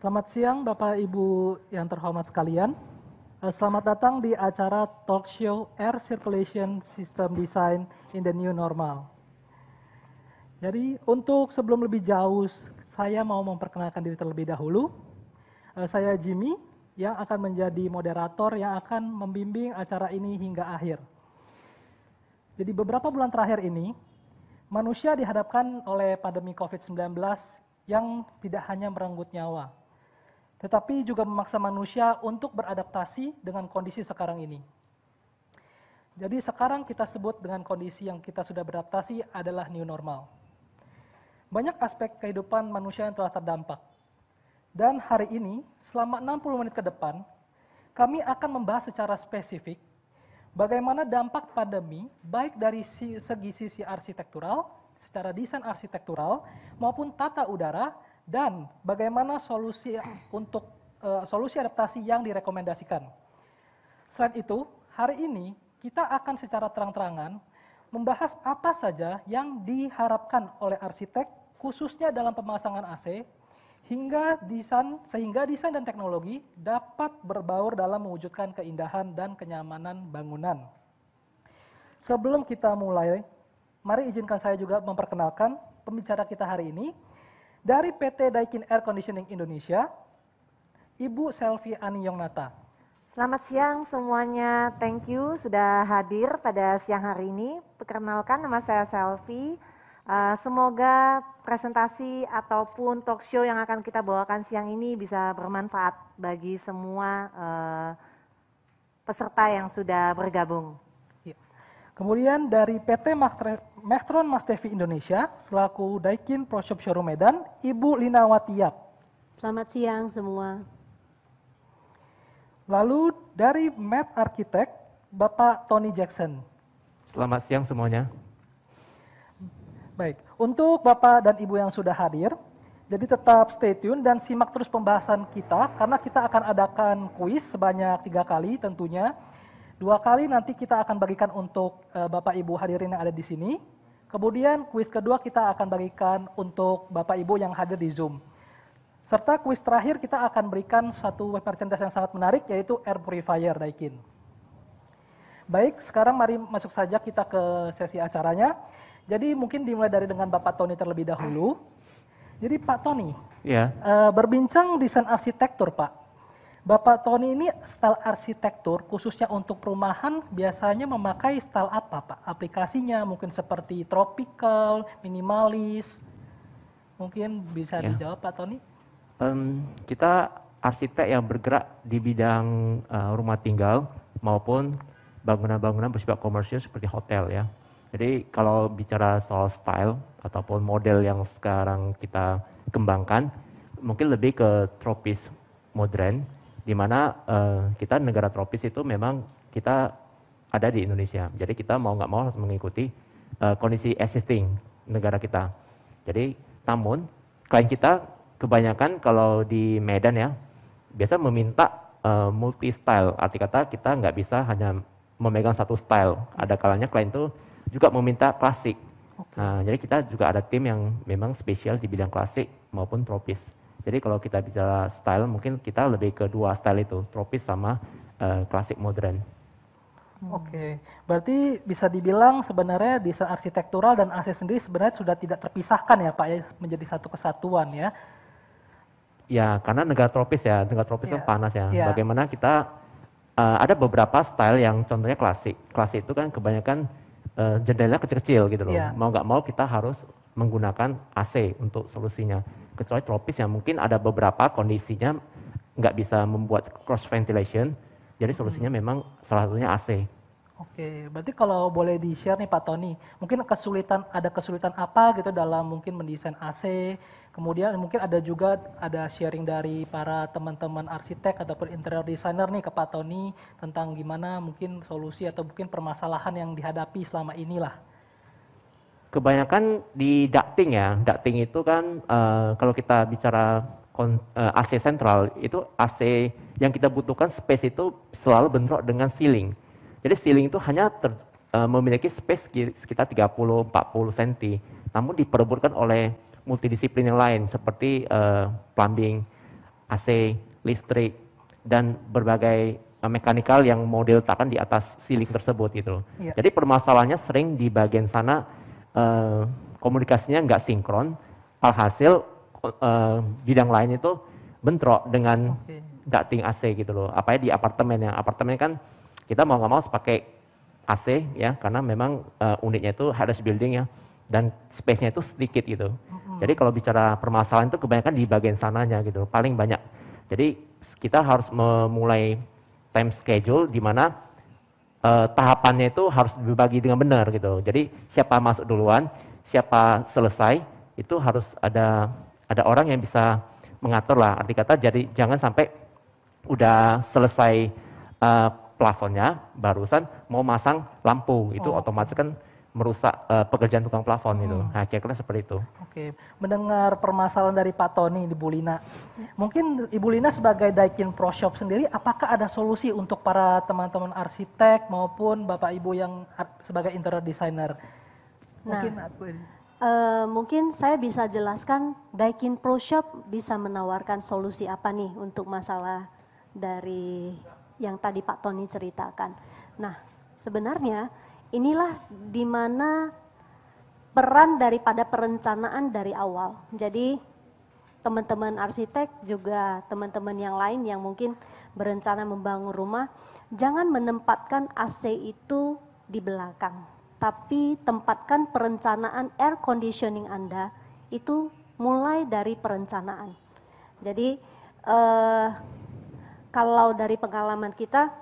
Selamat siang Bapak Ibu yang terhormat sekalian. Selamat datang di acara talk show Air Circulation System Design in the New Normal. Jadi untuk sebelum lebih jauh, saya mau memperkenalkan diri terlebih dahulu. Saya Jimmy yang akan menjadi moderator yang akan membimbing acara ini hingga akhir. Jadi beberapa bulan terakhir ini, manusia dihadapkan oleh pandemi COVID-19 yang tidak hanya merenggut nyawa, tetapi juga memaksa manusia untuk beradaptasi dengan kondisi sekarang ini. Jadi sekarang kita sebut dengan kondisi yang kita sudah beradaptasi adalah new normal. Banyak aspek kehidupan manusia yang telah terdampak. Dan hari ini, selama 60 menit ke depan, kami akan membahas secara spesifik bagaimana dampak pandemi baik dari segi sisi arsitektural, secara desain arsitektural, maupun tata udara, dan bagaimana solusi untuk solusi adaptasi yang direkomendasikan. Selain itu, hari ini kita akan secara terang-terangan membahas apa saja yang diharapkan oleh arsitek khususnya dalam pemasangan AC sehingga desain dan teknologi dapat berbaur dalam mewujudkan keindahan dan kenyamanan bangunan. Sebelum kita mulai, mari izinkan saya juga memperkenalkan pembicara kita hari ini. Dari PT Daikin Air Conditioning Indonesia, Ibu Selvi Aniyongnata. Selamat siang semuanya, thank you sudah hadir pada siang hari ini. Perkenalkan, nama saya Selvi. Semoga presentasi ataupun talk show yang akan kita bawakan siang ini bisa bermanfaat bagi semua peserta yang sudah bergabung. Kemudian dari PT Machtron Mas TV Indonesia, selaku Daikin Pro Shop Showroom Medan, Ibu Lina Watiap. Selamat siang semua. Lalu dari Met Architect, Bapak Tony Jackson. Selamat siang semuanya. Baik, untuk Bapak dan Ibu yang sudah hadir, jadi tetap stay tune dan simak terus pembahasan kita, karena kita akan adakan kuis sebanyak 3 kali tentunya. 2 kali nanti kita akan bagikan untuk Bapak Ibu hadirin yang ada di sini. Kemudian kuis kedua kita akan bagikan untuk Bapak Ibu yang hadir di Zoom. Serta kuis terakhir kita akan berikan satu merchandise yang sangat menarik, yaitu air purifier Daikin. Baik, sekarang mari masuk saja kita ke sesi acaranya. Jadi mungkin dimulai dengan Bapak Tony terlebih dahulu. Jadi Pak Tony, berbincang desain arsitektur Pak. Bapak Tony ini style arsitektur khususnya untuk perumahan biasanya memakai style apa Pak? Aplikasinya mungkin seperti tropical, minimalis. Mungkin bisa dijawab Pak Tony? Kita arsitek yang bergerak di bidang rumah tinggal maupun bangunan-bangunan bersifat komersial seperti hotel ya. Jadi kalau bicara soal style ataupun model yang sekarang kita kembangkan, mungkin lebih ke tropis modern, di mana kita negara tropis itu memang kita ada di Indonesia. Jadi kita mau nggak mau harus mengikuti kondisi existing negara kita. Jadi namun klien kita kebanyakan kalau di Medan ya, biasa meminta multi style. Arti kata kita nggak bisa hanya memegang satu style. Ada kalanya klien itu juga meminta klasik. Nah, jadi kita juga ada tim yang memang spesial di bidang klasik maupun tropis. Jadi kalau kita bicara style, mungkin kita lebih ke 2 style itu, tropis sama klasik modern. Oke, berarti bisa dibilang sebenarnya desain arsitektural dan AC sendiri sebenarnya sudah tidak terpisahkan ya Pak ya, menjadi satu kesatuan ya? Ya, karena negara tropis kan panas ya. Yeah. Bagaimana kita, ada beberapa style yang contohnya klasik. Klasik itu kan kebanyakan jendela kecil-kecil gitu loh. Yeah. Mau nggak mau kita harus menggunakan AC untuk solusinya. Kecuali tropis yang mungkin ada beberapa kondisinya nggak bisa membuat cross ventilation, jadi solusinya memang salah satunya AC. Oke, berarti kalau boleh di-share nih Pak Tony, mungkin ada kesulitan apa gitu dalam mungkin mendesain AC, kemudian mungkin ada sharing dari para teman-teman arsitek ataupun interior designer nih ke Pak Tony tentang gimana mungkin solusi atau mungkin permasalahan yang dihadapi selama inilah. Kebanyakan di ducting ya, ducting itu kan kalau kita bicara AC sentral, itu AC yang kita butuhkan space itu selalu bentrok dengan ceiling. Jadi ceiling itu hanya memiliki space sekitar 30-40 cm, namun diperebutkan oleh multidisiplin yang lain seperti plumbing, AC, listrik, dan berbagai mekanikal yang mau diletakkan di atas ceiling tersebut gitu. Iya. Jadi permasalahannya sering di bagian sana komunikasinya nggak sinkron, alhasil bidang lain itu bentrok dengan ducting AC gitu loh. Apalagi di apartemen, yang apartemen kan kita mau nggak mau harus pakai AC ya, karena memang unitnya itu harus building ya, dan space-nya itu sedikit gitu. Jadi kalau bicara permasalahan itu kebanyakan di bagian sananya gitu, paling banyak. Jadi kita harus memulai time schedule di mana tahapannya itu harus dibagi dengan benar gitu. Jadi siapa masuk duluan, siapa selesai, itu harus ada orang yang bisa mengatur lah. Arti kata jadi jangan sampai udah selesai plafonnya, barusan mau masang lampu, itu otomatis kan merusak pekerjaan tukang plafon itu. Nah, kira-kira seperti itu. Oke, mendengar permasalahan dari Pak Tony, Ibu Lina. Mungkin Ibu Lina sebagai Daikin Pro Shop sendiri, apakah ada solusi untuk para teman-teman arsitek maupun Bapak Ibu yang sebagai interior designer? Mungkin Mungkin saya bisa jelaskan Daikin Pro Shop bisa menawarkan solusi apa nih untuk masalah dari yang tadi Pak Tony ceritakan. Nah, sebenarnya inilah di mana peran daripada perencanaan dari awal. Jadi teman-teman arsitek juga teman-teman yang lain yang mungkin berencana membangun rumah, jangan menempatkan AC itu di belakang, tapi tempatkan perencanaan air conditioning Anda itu mulai dari perencanaan. Jadi kalau dari pengalaman kita,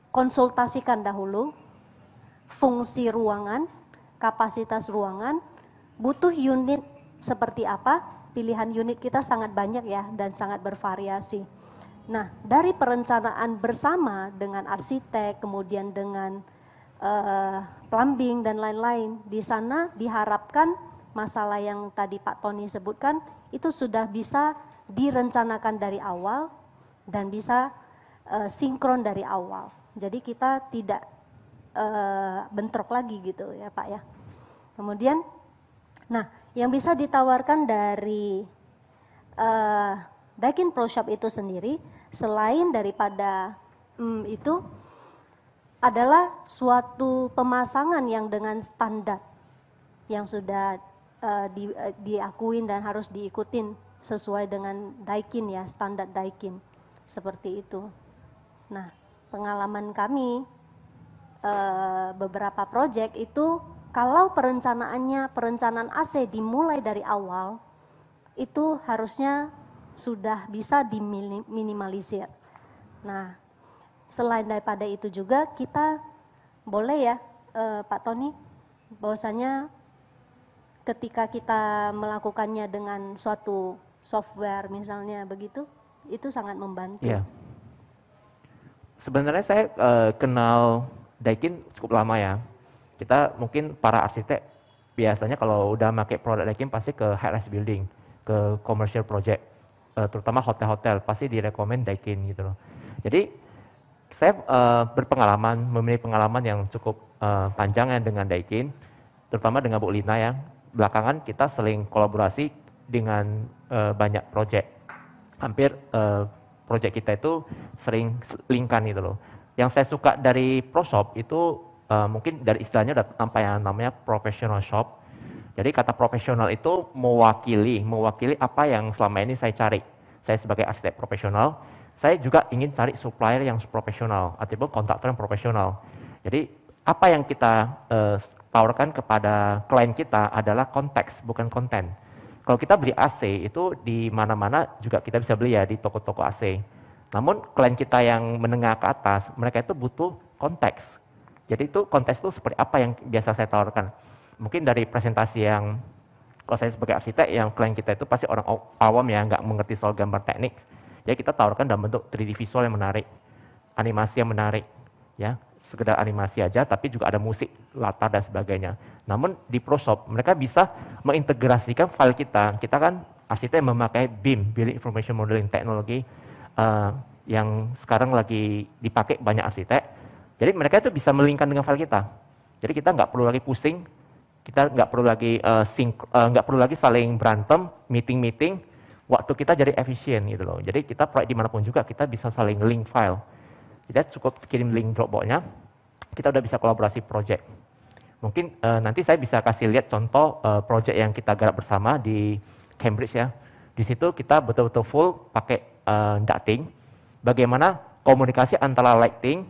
konsultasikan dahulu fungsi ruangan, kapasitas ruangan, butuh unit seperti apa, pilihan unit kita sangat banyak ya dan sangat bervariasi. Nah, dari perencanaan bersama dengan arsitek, kemudian dengan plumbing dan lain-lain, di sana diharapkan masalah yang tadi Pak Tony sebutkan itu sudah bisa direncanakan dari awal dan bisa sinkron dari awal. Jadi kita tidak bentrok lagi gitu ya Pak ya. Kemudian, nah yang bisa ditawarkan dari Daikin Pro Shop itu sendiri, selain daripada itu adalah suatu pemasangan yang dengan standar yang sudah diakuin dan harus diikutin sesuai dengan Daikin ya, standar Daikin. Seperti itu. Nah, pengalaman kami beberapa proyek itu kalau perencanaan AC dimulai dari awal, itu harusnya sudah bisa diminimalisir. Nah, selain daripada itu juga kita boleh ya Pak Tony, bahwasanya ketika kita melakukannya dengan suatu software misalnya begitu, itu sangat membantu. Iya. Sebenarnya saya kenal Daikin cukup lama ya. Kita mungkin para arsitek biasanya kalau udah pakai produk Daikin pasti ke high-rise building, ke commercial project, terutama hotel-hotel pasti direkomend Daikin gitu loh. Jadi saya memiliki pengalaman yang cukup panjang ya dengan Daikin, terutama dengan Bu Lina ya. Belakangan kita seling kolaborasi dengan banyak project. Hampir proyek kita itu sering lingkan gitu loh. Yang saya suka dari Pro Shop itu mungkin dari istilahnya ada yang namanya professional shop. Jadi kata profesional itu mewakili apa yang selama ini saya cari. Saya sebagai arsitek profesional, saya juga ingin cari supplier yang profesional ataupun kontraktor yang profesional. Jadi apa yang kita tawarkan kepada klien kita adalah konteks, bukan konten. Kalau kita beli AC itu di mana-mana juga kita bisa beli ya di toko-toko AC. Namun klien kita yang menengah ke atas, mereka itu butuh konteks. Jadi itu konteks itu seperti apa yang biasa saya tawarkan. Mungkin dari presentasi yang, kalau saya sebagai arsitek, yang klien kita itu pasti orang awam ya, nggak mengerti soal gambar teknik. Jadi kita tawarkan dalam bentuk 3D visual yang menarik, animasi yang menarik, ya sekedar animasi aja, tapi juga ada musik, latar dan sebagainya. Namun di Pro Shop mereka bisa mengintegrasikan file kita. Kita kan arsitek memakai BIM, Building Information Modeling teknologi yang sekarang lagi dipakai banyak arsitek. Jadi mereka itu bisa melingkan dengan file kita. Jadi kita nggak perlu lagi pusing, kita nggak perlu lagi saling berantem, meeting. waktu kita jadi efisien gitu loh. Jadi kita proyek dimanapun juga kita bisa saling link file. Jadi cukup kirim link Dropbox-nya, kita udah bisa kolaborasi project. Mungkin nanti saya bisa kasih lihat contoh project yang kita garap bersama di Cambridge ya. Di situ kita betul-betul full pakai ducting. Bagaimana komunikasi antara lighting,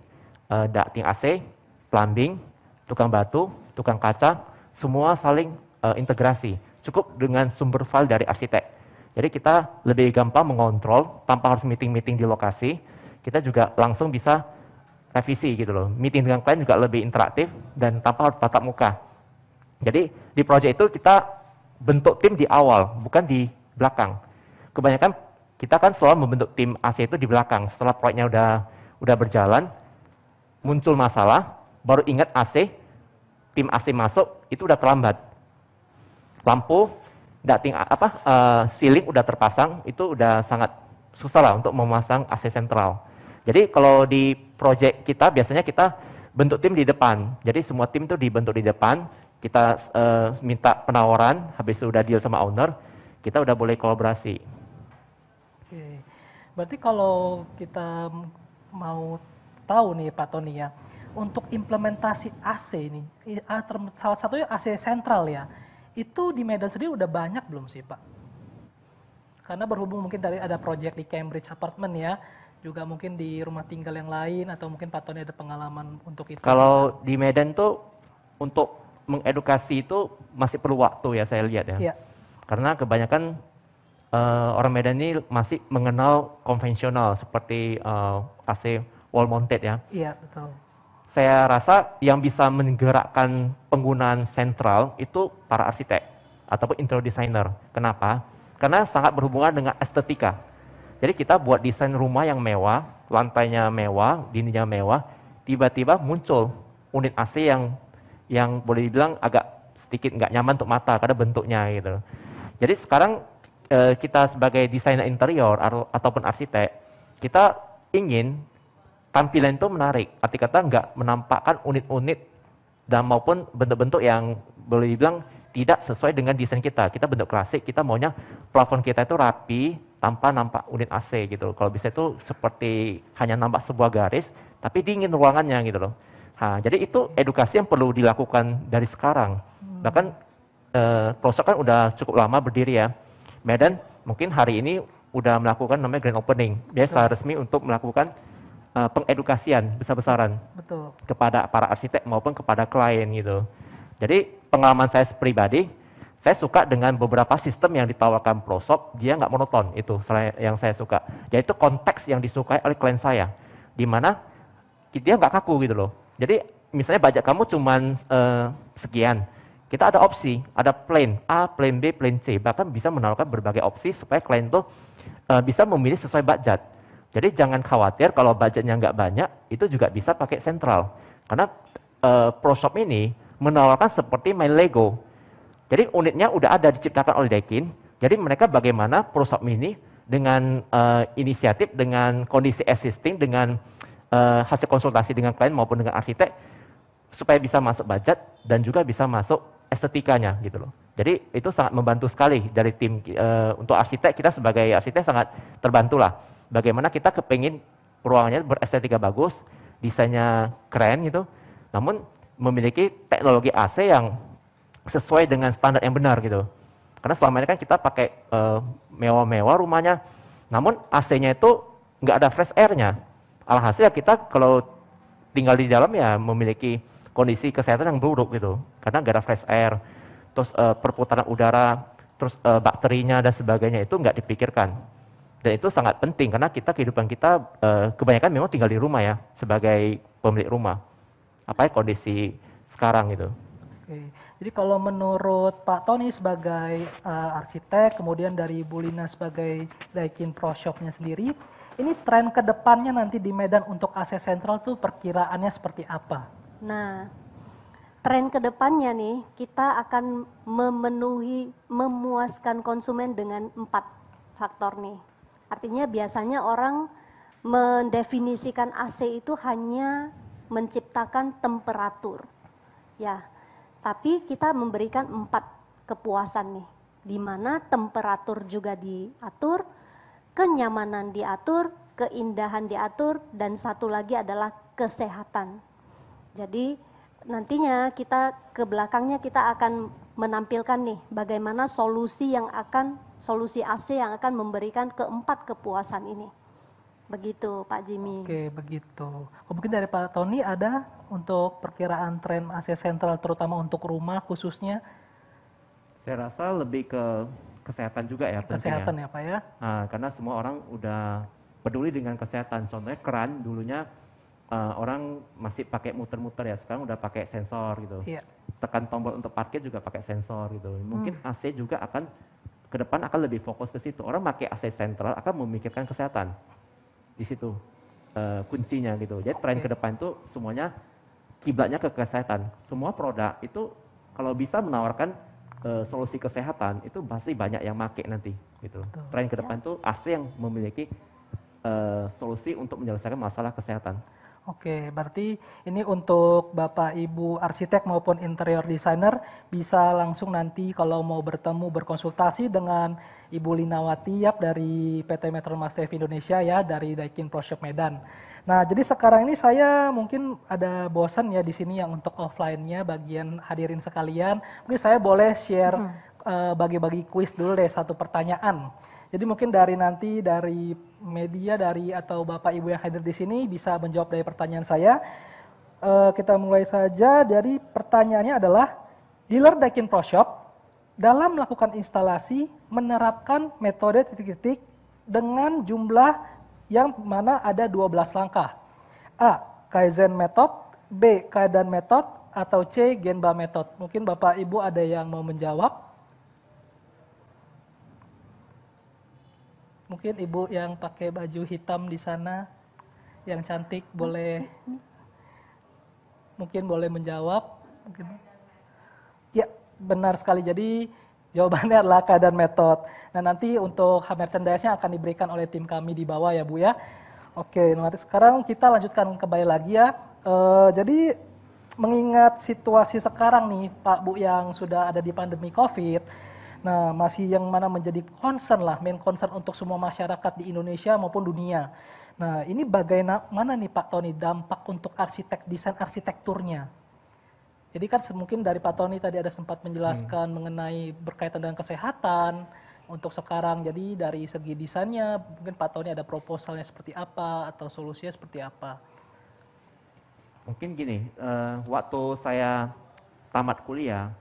ducting AC, plumbing, tukang batu, tukang kaca, semua saling integrasi. Cukup dengan sumber file dari arsitek. Jadi kita lebih gampang mengontrol tanpa harus meeting-meeting di lokasi. Kita juga langsung bisa revisi gitu loh. Meeting dengan klien juga lebih interaktif dan tanpa harus tatap muka. Jadi di project itu kita bentuk tim di awal, bukan di belakang. Kebanyakan kita kan selalu membentuk tim AC itu di belakang. Setelah proyeknya udah berjalan, muncul masalah, baru ingat AC, tim AC masuk, itu udah terlambat. Lampu, ceiling udah terpasang, itu udah sangat susah lah untuk memasang AC sentral. Jadi kalau di project kita biasanya kita bentuk tim di depan. Jadi semua tim itu dibentuk di depan, kita minta penawaran, habis itu udah deal sama owner, kita udah boleh kolaborasi. Oke. Berarti kalau kita mau tahu nih Pak Tony ya, untuk implementasi AC ini, salah satunya AC sentral ya, itu di Medan sendiri udah banyak belum sih Pak? Karena berhubung mungkin dari ada project di Cambridge Apartment ya, juga mungkin di rumah tinggal yang lain, atau mungkin Pak Tony ada pengalaman untuk itu? Kalau di Medan tuh untuk mengedukasi itu masih perlu waktu ya saya lihat ya. Iya. Karena kebanyakan orang Medan ini masih mengenal konvensional seperti AC wall mounted ya. Iya, betul. Saya rasa yang bisa menggerakkan penggunaan sentral itu para arsitek ataupun interior designer. Kenapa? Karena sangat berhubungan dengan estetika. Jadi kita buat desain rumah yang mewah, lantainya mewah, dindingnya mewah, tiba-tiba muncul unit AC yang boleh dibilang agak sedikit nggak nyaman untuk mata karena bentuknya gitu. Jadi sekarang kita sebagai desainer interior ataupun arsitek, kita ingin tampilan itu menarik. Arti kata nggak menampakkan unit-unit dan maupun bentuk-bentuk yang boleh dibilang tidak sesuai dengan desain kita. Kita bentuk klasik, kita maunya plafon kita itu rapi tanpa nampak unit AC gitu. Kalau bisa itu seperti hanya nampak sebuah garis, tapi dingin ruangannya gitu loh. Nah, jadi itu edukasi yang perlu dilakukan dari sekarang. Bahkan Prosop kan udah cukup lama berdiri ya. Medan mungkin hari ini udah melakukan namanya grand opening. Biasa resmi untuk melakukan pengedukasian besar-besaran kepada para arsitek maupun kepada klien gitu. Jadi pengalaman saya pribadi, saya suka dengan beberapa sistem yang ditawarkan Prosop, dia nggak monoton, itu yang saya suka. Yaitu konteks yang disukai oleh klien saya, di mana dia nggak kaku gitu loh. Jadi misalnya budget kamu cuman sekian, kita ada opsi, ada plan A, plan B, plan C, bahkan bisa menawarkan berbagai opsi supaya klien tuh bisa memilih sesuai budget. Jadi jangan khawatir kalau budgetnya nggak banyak, itu juga bisa pakai sentral. Karena Prosop ini menawarkan seperti main Lego. Jadi unitnya udah ada diciptakan oleh Daikin. Jadi mereka bagaimana Prosop Mini dengan inisiatif, dengan kondisi existing, dengan hasil konsultasi dengan klien maupun dengan arsitek, supaya bisa masuk budget dan juga bisa masuk estetikanya gitu loh. Jadi itu sangat membantu sekali dari tim untuk arsitek, kita sebagai arsitek sangat terbantu lah. Bagaimana kita kepingin ruangannya berestetika bagus, desainnya keren gitu, namun memiliki teknologi AC yang sesuai dengan standar yang benar gitu. Karena selama ini kan kita pakai mewah-mewah rumahnya, namun AC-nya itu nggak ada fresh air-nya. Alhasil kita kalau tinggal di dalam ya memiliki kondisi kesehatan yang buruk gitu, karena nggak ada fresh air, terus perputaran udara, terus bakterinya dan sebagainya itu nggak dipikirkan. Dan itu sangat penting karena kehidupan kita kebanyakan memang tinggal di rumah ya sebagai pemilik rumah. Apa ya kondisi sekarang gitu. Oke. Jadi kalau menurut Pak Tony sebagai arsitek, kemudian dari Bu Lina sebagai Daikin Proshop-nya sendiri, ini tren ke depannya nanti di Medan untuk AC sentral tuh perkiraannya seperti apa? Nah, tren ke depannya nih kita akan memuaskan konsumen dengan 4 faktor nih. Artinya biasanya orang mendefinisikan AC itu hanya menciptakan temperatur. Ya, tapi kita memberikan 4 kepuasan nih. di mana temperatur juga diatur, kenyamanan diatur, keindahan diatur, dan satu lagi adalah kesehatan. Jadi nantinya kita ke belakangnya kita akan menampilkan nih bagaimana solusi AC yang akan memberikan keempat kepuasan ini. Begitu Pak Jimmy. Oke, begitu. Mungkin dari Pak Tony ada untuk perkiraan tren AC sentral terutama untuk rumah khususnya? Saya rasa lebih ke kesehatan juga ya. Kesehatan ya Pak ya? Nah, karena semua orang udah peduli dengan kesehatan. Contohnya keran dulunya orang masih pakai muter-muter ya, sekarang udah pakai sensor gitu. Iya. Tekan tombol untuk parkir juga pakai sensor gitu. Mungkin AC juga akan ke depan akan lebih fokus ke situ. Orang pakai AC sentral akan memikirkan kesehatan. Di situ kuncinya gitu. Jadi tren ke depan itu semuanya kiblatnya ke kesehatan. Semua produk itu kalau bisa menawarkan solusi kesehatan itu pasti banyak yang make nanti gitu. Betul. Tren ke depan itu AC yang memiliki solusi untuk menyelesaikan masalah kesehatan. Oke, berarti ini untuk Bapak Ibu arsitek maupun interior designer bisa langsung nanti kalau mau bertemu berkonsultasi dengan Ibu Linawati Yap dari PT Metro Mas TV Indonesia ya, dari Daikin Pro Shop Medan. Nah, jadi sekarang ini saya mungkin ada bosan ya di sini yang untuk offline-nya bagian hadirin sekalian. Mungkin saya boleh share bagi-bagi kuis dulu deh, satu pertanyaan. Jadi mungkin dari media atau Bapak Ibu yang hadir di sini bisa menjawab dari pertanyaan saya. Kita mulai saja dari pertanyaannya adalah dealer Daikin Pro Shop dalam melakukan instalasi menerapkan metode titik-titik dengan jumlah yang mana ada 12 langkah. A. Kaizen method, B. Kaidan method, atau C. Genba method. Mungkin Bapak Ibu ada yang mau menjawab. Mungkin Ibu yang pakai baju hitam di sana, yang cantik mungkin boleh menjawab. Mungkin. Ya, benar sekali. Jadi jawabannya adalah keadaan metode. Nah, nanti untuk merchandise-nya akan diberikan oleh tim kami di bawah ya Bu ya. Oke, nah sekarang kita lanjutkan kembali lagi ya. Jadi mengingat situasi sekarang nih Pak Bu yang sudah ada di pandemi COVID, nah, masih yang mana menjadi main concern untuk semua masyarakat di Indonesia maupun dunia. Nah, ini bagaimana nih Pak Tony dampak untuk desain arsitekturnya? Jadi kan mungkin dari Pak Tony tadi ada sempat menjelaskan mengenai berkaitan dengan kesehatan untuk sekarang. Jadi dari segi desainnya mungkin Pak Tony ada proposalnya seperti apa atau solusinya seperti apa? Mungkin gini, waktu saya tamat kuliah,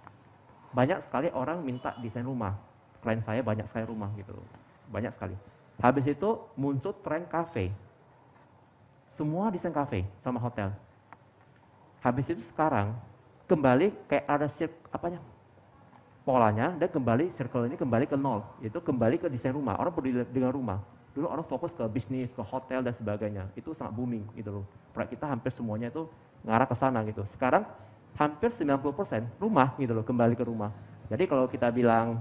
banyak sekali orang minta desain rumah. Klien saya banyak sekali rumah gitu, banyak sekali. Habis itu muncul tren kafe. Semua desain kafe sama hotel. Habis itu sekarang kembali kayak ada polanya dan circle ini kembali ke nol. Itu kembali ke desain rumah. Orang peduli dengan rumah. Dulu orang fokus ke bisnis, ke hotel dan sebagainya. Itu sangat booming gitu loh. Proyek kita hampir semuanya itu ngarah ke sana gitu. Sekarang hampir 90% rumah gitu loh, kembali ke rumah. Jadi kalau kita bilang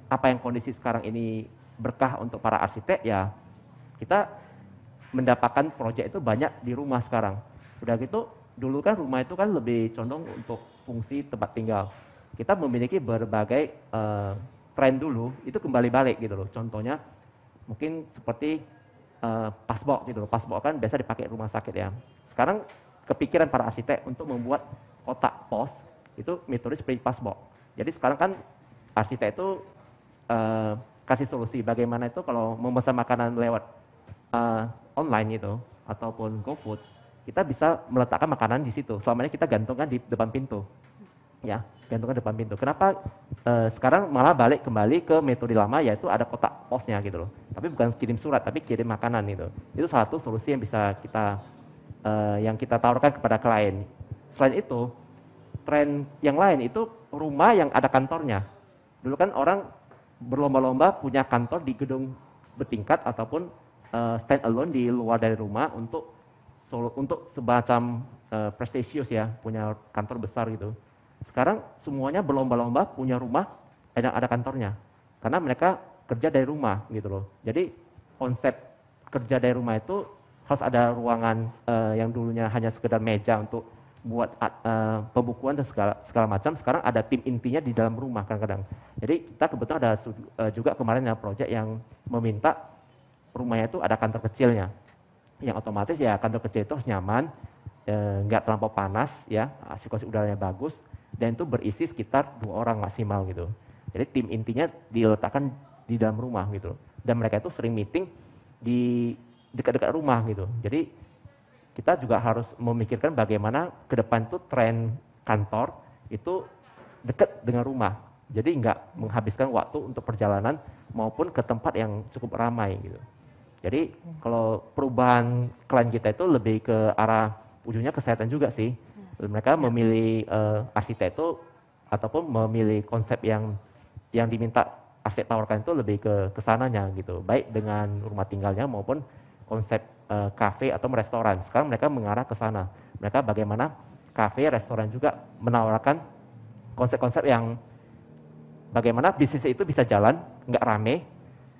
apa yang kondisi sekarang ini berkah untuk para arsitek, ya kita mendapatkan proyek itu banyak di rumah sekarang. Udah gitu, dulu kan rumah itu kan lebih condong untuk fungsi tempat tinggal. Kita memiliki berbagai tren dulu, itu kembali balik gitu loh. Contohnya mungkin seperti passbox gitu loh. Passbox kan biasa dipakai rumah sakit ya. Sekarang kepikiran para arsitek untuk membuat kotak pos itu metode seperti passbox. Jadi sekarang kan arsitek itu kasih solusi bagaimana itu kalau memesan makanan lewat online itu ataupun GoFood, kita bisa meletakkan makanan di situ. Selama ini kita gantungkan di depan pintu, ya gantungkan depan pintu. Kenapa sekarang malah balik kembali ke metode lama, yaitu ada kotak posnya gitu loh. Tapi bukan kirim surat, tapi kirim makanan gitu. Itu satu solusi yang bisa yang kita tawarkan kepada klien. Selain itu, tren yang lain itu rumah yang ada kantornya. Dulu kan orang berlomba-lomba punya kantor di gedung bertingkat ataupun stand alone di luar dari rumah untuk semacam prestisius ya, punya kantor besar gitu. Sekarang semuanya berlomba-lomba punya rumah ada kantornya. Karena mereka kerja dari rumah gitu loh. Jadi konsep kerja dari rumah itu harus ada ruangan yang dulunya hanya sekedar meja untuk buat pembukuan dan segala macam. Sekarang ada tim intinya di dalam rumah kadang-kadang. Jadi kita kebetulan ada juga kemarin yang proyek yang meminta rumahnya itu ada kantor kecilnya, yang otomatis ya kantor kecil itu harus nyaman, nggak terlampau panas, ya, sirkulasi udaranya bagus, dan itu berisi sekitar 2 orang maksimal gitu. Jadi tim intinya diletakkan di dalam rumah gitu. Dan mereka itu sering meeting di dekat-dekat rumah gitu. Jadi kita juga harus memikirkan bagaimana ke depan itu tren kantor itu dekat dengan rumah. Jadi nggak menghabiskan waktu untuk perjalanan maupun ke tempat yang cukup ramai gitu. Jadi kalau perubahan klien kita itu lebih ke arah ujungnya kesehatan juga sih. Mereka memilih arsitek itu ataupun memilih konsep yang diminta arsitek tawarkan itu lebih ke kesananya gitu. Baik dengan rumah tinggalnya maupun konsep kafe atau restoran. Sekarang mereka mengarah ke sana. Mereka bagaimana kafe, restoran juga menawarkan konsep-konsep yang bagaimana bisnisnya itu bisa jalan, nggak rame,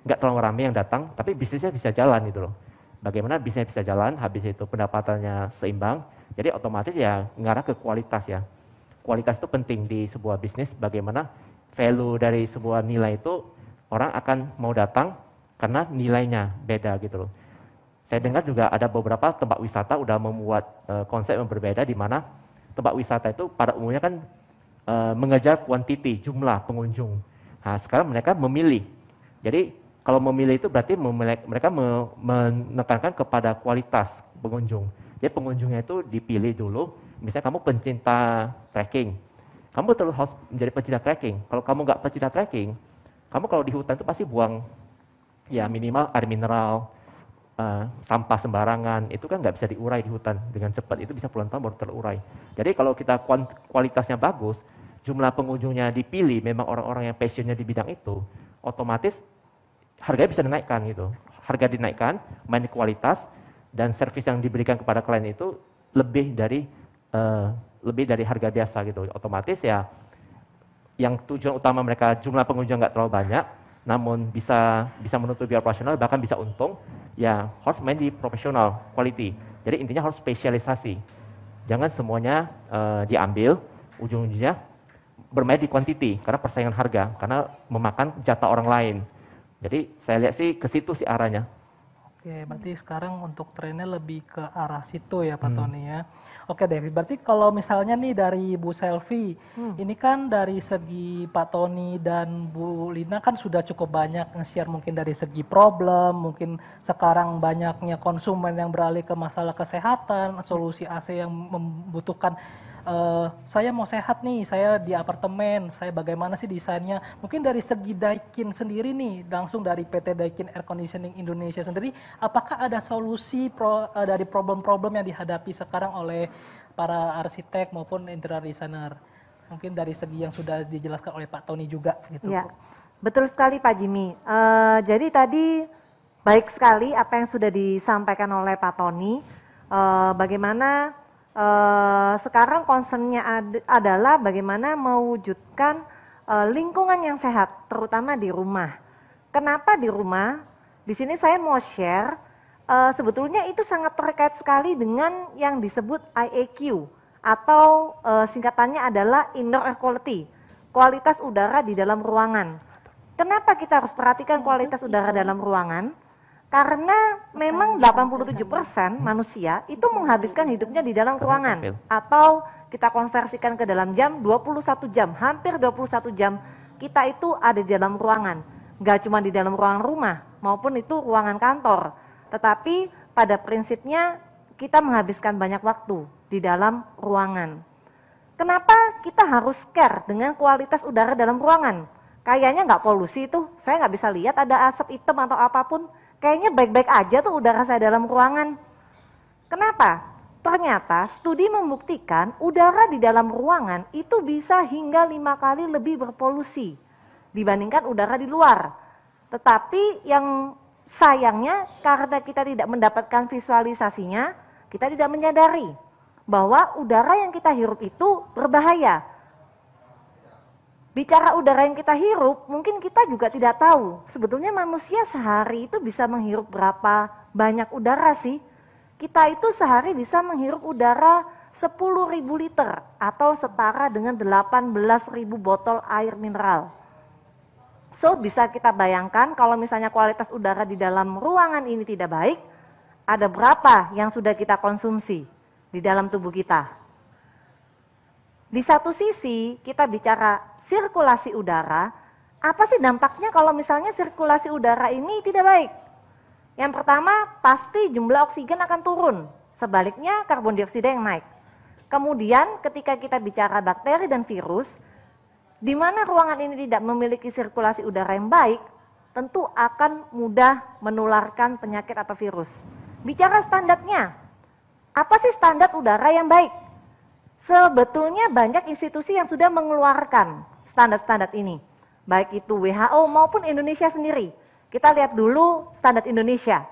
nggak terlalu rame yang datang, tapi bisnisnya bisa jalan gitu loh. Bagaimana bisnisnya bisa jalan, habis itu pendapatannya seimbang, jadi otomatis ya mengarah ke kualitas ya. Kualitas itu penting di sebuah bisnis, bagaimana value dari sebuah nilai itu orang akan mau datang karena nilainya beda gitu loh. Saya dengar juga ada beberapa tempat wisata udah membuat konsep yang berbeda di mana tempat wisata itu pada umumnya kan mengejar kuantiti, jumlah pengunjung. Nah, sekarang mereka memilih. Jadi kalau memilih itu berarti mereka menekankan kepada kualitas pengunjung. Jadi pengunjungnya itu dipilih dulu, misalnya kamu pencinta trekking, kamu terus harus menjadi pencinta trekking. Kalau kamu nggak pencinta trekking, kamu kalau di hutan itu pasti buang ya minimal air mineral, sampah sembarangan, itu kan nggak bisa diurai di hutan dengan cepat, itu bisa puluhan tahun baru terurai. Jadi kalau kita kualitasnya bagus, jumlah pengunjungnya dipilih memang orang-orang yang passionnya di bidang itu, otomatis harganya bisa dinaikkan gitu. Harga dinaikkan, main kualitas, dan servis yang diberikan kepada klien itu lebih dari harga biasa gitu. Otomatis ya, yang tujuan utama mereka jumlah pengunjung nggak terlalu banyak, namun bisa menutupi biaya operasional, bahkan bisa untung, ya harus main di profesional, quality. Jadi intinya harus spesialisasi. Jangan semuanya diambil, ujung-ujungnya bermain di quantity, karena persaingan harga, karena memakan jatah orang lain. Jadi saya lihat sih ke situ sih arahnya. Oke, berarti sekarang untuk trennya lebih ke arah situ ya Pak Tony ya. Oke deh, berarti kalau misalnya nih dari Bu Selvi, ini kan dari segi Pak Tony dan Bu Lina kan sudah cukup banyak nge-share mungkin dari segi problem, mungkin sekarang banyaknya konsumen yang beralih ke masalah kesehatan, solusi AC yang membutuhkan saya mau sehat nih, saya di apartemen, saya bagaimana sih desainnya? Mungkin dari segi Daikin sendiri nih, langsung dari PT Daikin Air Conditioning Indonesia sendiri, apakah ada solusi dari problem-problem yang dihadapi sekarang oleh para arsitek maupun interior designer? Mungkin dari segi yang sudah dijelaskan oleh Pak Tony juga gitu. Ya, betul sekali Pak Jimmy. Jadi tadi baik sekali apa yang sudah disampaikan oleh Pak Tony, bagaimana sekarang concernnya adalah bagaimana mewujudkan lingkungan yang sehat, terutama di rumah. Kenapa di rumah? Di sini saya mau share, sebetulnya itu sangat terkait sekali dengan yang disebut IAQ, atau singkatannya adalah Indoor Air Quality, kualitas udara di dalam ruangan. Kenapa kita harus perhatikan kualitas udara dalam ruangan? Karena memang 87% manusia itu menghabiskan hidupnya di dalam ruangan, atau kita konversikan ke dalam jam 21 jam, hampir 21 jam kita itu ada di dalam ruangan. Nggak cuma di dalam ruangan rumah maupun itu ruangan kantor, tetapi pada prinsipnya kita menghabiskan banyak waktu di dalam ruangan. Kenapa kita harus care dengan kualitas udara dalam ruangan? Kayaknya nggak polusi itu, saya nggak bisa lihat ada asap hitam atau apapun. Kayaknya baik-baik aja tuh udara saya dalam ruangan. Kenapa? Ternyata studi membuktikan udara di dalam ruangan itu bisa hingga 5 kali lebih berpolusi dibandingkan udara di luar. Tetapi yang sayangnya karena kita tidak mendapatkan visualisasinya, kita tidak menyadari bahwa udara yang kita hirup itu berbahaya. Bicara udara yang kita hirup, mungkin kita juga tidak tahu. Sebetulnya manusia sehari itu bisa menghirup berapa banyak udara sih? Kita itu sehari bisa menghirup udara 10.000 liter atau setara dengan 18.000 botol air mineral. So bisa kita bayangkan kalau misalnya kualitas udara di dalam ruangan ini tidak baik, ada berapa yang sudah kita konsumsi di dalam tubuh kita. Di satu sisi kita bicara sirkulasi udara, apa sih dampaknya kalau misalnya sirkulasi udara ini tidak baik? Yang pertama pasti jumlah oksigen akan turun, sebaliknya karbon dioksida yang naik. Kemudian ketika kita bicara bakteri dan virus, di mana ruangan ini tidak memiliki sirkulasi udara yang baik, tentu akan mudah menularkan penyakit atau virus. Bicara standarnya, apa sih standar udara yang baik? Sebetulnya banyak institusi yang sudah mengeluarkan standar-standar ini, baik itu WHO maupun Indonesia sendiri. Kita lihat dulu standar Indonesia.